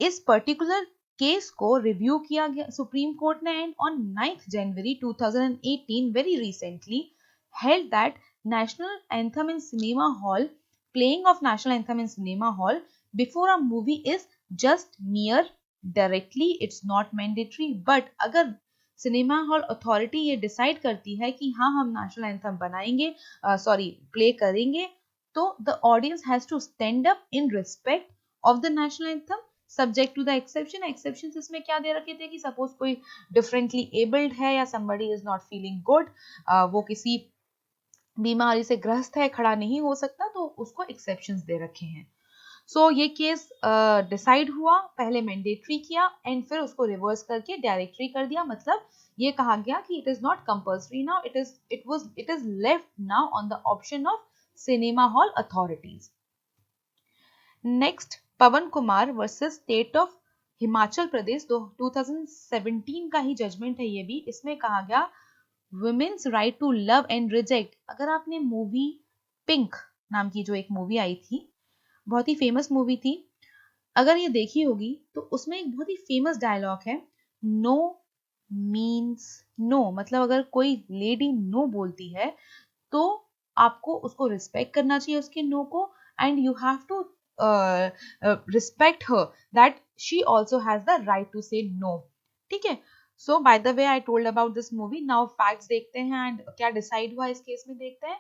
इस पर्टिकुलर केस को रिव्यू किया गया सुप्रीम कोर्ट ने, and on 9th January 2018 very recently held that national anthem in cinema hall, playing of national anthem in cinema hall before a movie is just mere directly, it's not mandatory, but अगर cinema hall authority ये decide करती है कि हाँ हम national anthem बनाएंगे, play करेंगे, तो the audience has to stand up in respect of the national anthem subject to the exception. Exceptions इसमें क्या दे रखे थे कि सपोज कोई डिफरेंटली एबल्ड है या somebody is not feeling good, वो किसी बीमारी से ग्रस्त है, खड़ा नहीं हो सकता, तो उसको एक्सेप्शंस दे रखे हैं। सो ये केस डिसाइड हुआ, पहले मैंडेटरी किया एंड फिर उसको रिवर्स करके डायरेक्टरी कर दिया। मतलब ये कहा गया कि it is not compulsory now, it is left now on the option of cinema hall authorities. Next Pawan Kumar versus state of Himachal Pradesh, 2017 का ही जजमेंट है ये भी। इसमें कहा गया women's right to love and reject. अगर आपने मूवी पिंक नाम की जो एक मूवी आई थी, बहुत ही फेमस मूवी थी, अगर ये देखी होगी तो उसमें एक बहुत ही फेमस डायलॉग है, नो मीन्स नो। मतलब अगर कोई लेडी नो बोलती है तो आपको उसको रिस्पेक्ट करना चाहिए उसके नो को, and you have to respect her that she also has the right to say no. ठीक है। So by the way I told about this movie, now facts देखते हैं एंड क्या डिसाइड हुआ इस केस में देखते हैं।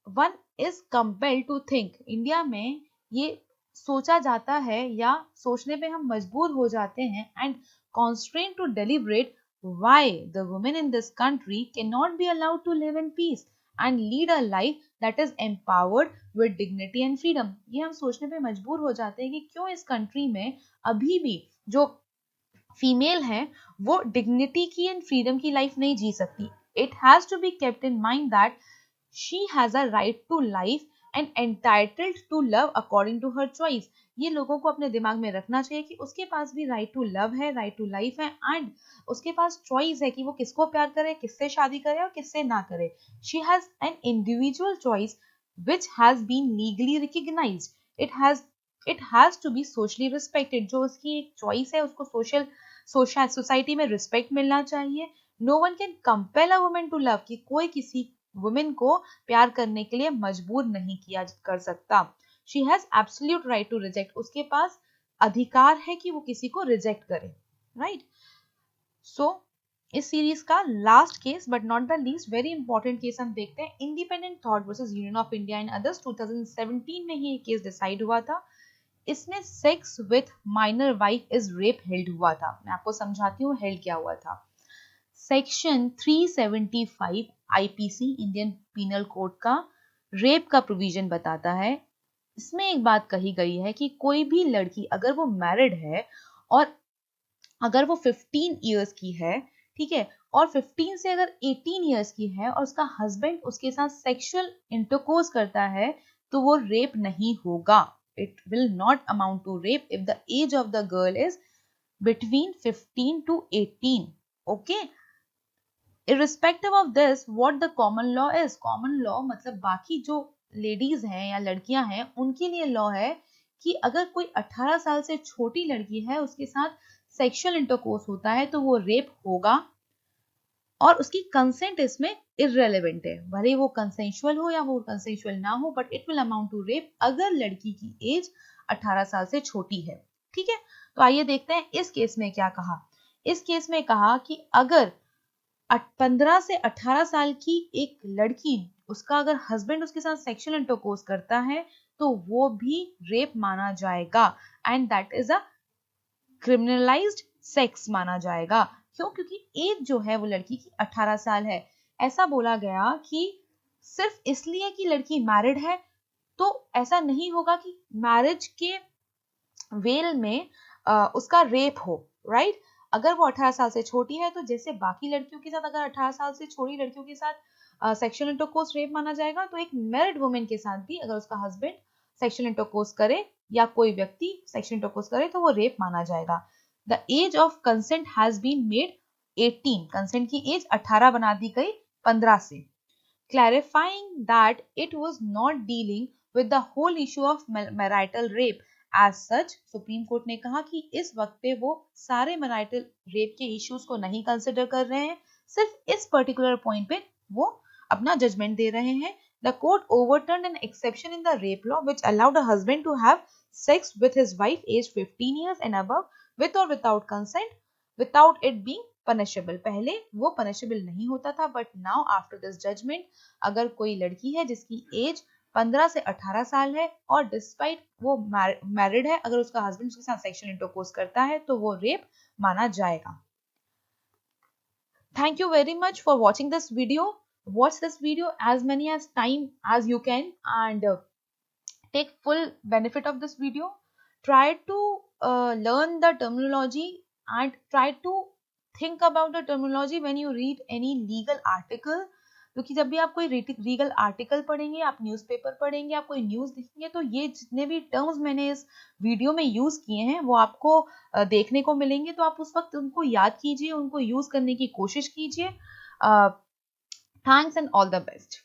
One is compelled to think, India में ये सोचा जाता है या सोचने पे हम मजबूर हो जाते हैं, and constrained to deliberate why the women in this country cannot be allowed to live in peace and lead a life that is empowered with dignity and freedom। ये हम सोचने पे मजबूर हो जाते हैं कि क्यों इस कंट्री में अभी भी जो फीमेल है वो डिग्निटी की एंड फ्रीडम की लाइफ नहीं जी सकती। It has to be kept in mind that she has a right to life and entitled to love according to her choice. ये लोगों को अपने दिमाग में रखना चाहिए कि उसके पास भी राइट टू लव है, राइट टू लाइफ है, एंड उसके पास चॉइस है कि वो किसको प्यार करे, किससे शादी करे और किससे ना करे। She has an individual choice which has been legally recognized. It has to be socially respected। जो उसकी एक चॉइस है उसको सोसाइटी में रिस्पेक्ट मिलना चाहिए। No one can compel a woman to love, कि कोई किसी वुमेन को प्यार करने के लिए मजबूर नहीं किया कर सकता। She has absolute right to reject, उसके पास अधिकार है कि वो किसी को रिजेक्ट करे, राइट। सो इस सीरीज का last case but not the least very important case हम देखते हैं, independent thought versus union of India and others. 2017 में ही केस डिसाइड हुआ था। इसमें sex with minor wife is rape held हुआ था। मैं आपको समझाती हूँ हेल्ड क्या हुआ था। Section 375 IPC Indian penal code का रेप का प्रोविजन बताता है। इसमें एक बात कही गई है कि कोई भी लड़की अगर वो मैरिड है और अगर वो 15 इयर्स की है, ठीक है, और 15 से अगर 18 इयर्स की है और उसका हस्बैंड उसके साथ सेक्सुअल इंटरकोर्स करता है तो वो रेप नहीं होगा, it will not amount to rape if the age of the girl is between 15 to 18. Okay, irrespective of this, what the common law is, common law मतलब बाकी जो लेडीज हैं या लड़कियां हैं उनके लिए लॉ है कि अगर कोई 18 साल से छोटी लड़की है उसके साथ सेक्सुअल इंटरकोर्स होता है तो वो रेप होगा और उसकी कंसेंट इसमें इररेलेवेंट है, भले वो कंसेंशुअल हो या वो कंसेंशुअल ना हो, but it will amount to rape अगर लड़की की एज 18 साल से छोटी है। ठीक है, तो आइए देखते हैं इस केस में क्या कहा। इस केस में कहा कि अगर 15 से 18 साल की एक लड़की, उसका अगर हस्बैंड उसके साथ सेक्सुअल इंटरकोर्स करता है तो वो भी रेप माना जाएगा and that is a criminalised sex माना जाएगा। क्यों? क्योंकि एज जो है वो लड़की की 18 साल है। ऐसा बोला गया कि सिर्फ इसलिए कि लड़की मैरिड है तो ऐसा नहीं होगा कि मैरिज के वेल में उसका रेप हो, राइट? अगर वो 18 साल से छोटी है तो जैसे बाकी लड़कियों के साथ अगर 18 साल से छोटी लड़कियों के साथ सेक्सुअल इंटरकोर्स रेप माना जाएगा, तो एक मैरिड वुमेन के साथ भी अगर उसका हस्बैंड सेक्सुअल इंटरकोर्स करे या कोई व्यक्ति सेक्सुअल इंटरकोर्स करे तो वो रेप माना जाएगा। The age of consent has been made 18, consent की एज 18 बना दी गई 15 से, clarifying that it was not dealing with the whole issue of marital rape as such। Supreme court ने कहा कि इस वक्त पे वो सारे मैरिटल रेप के इश्यूज को नहीं कंसिडर कर रहे हैं, सिर्फ इस पर्टिकुलर पॉइंट पे वो अपना जजमेंट दे रहे हैं। The court overturned an exception in the rape law which allowed a husband to have sex with his wife aged 15 years and above with or without consent without it being punishable। पहले वो punishable नहीं होता था, but now after this judgment अगर कोई लड़की है जिसकी एज 15 से 18 साल है और डिस्पाइट वो मैरिड है, अगर उसका हस्बैंड उसके साथ सेक्सुअल इंटरकोर्स करता है तो वो रेप माना जाएगा। Thank you very much for watching this video. Watch this video as many as time as you can and take full benefit of this video. Try to learn the terminology and try to think about the terminology when you read any legal article, क्योंकि जब भी आप कोई legal article पढ़ेंगे, आप newspaper पढ़ेंगे, आप कोई न्यूज़ देखेंगे तो ये जितने भी टर्म्स मैंने इस वीडियो में यूज किए हैं वो आपको देखने को मिलेंगे, तो आप उस वक्त उनको याद कीजिए, उनको यूज करने की कोशिश कीजिए। Thanks and all the best.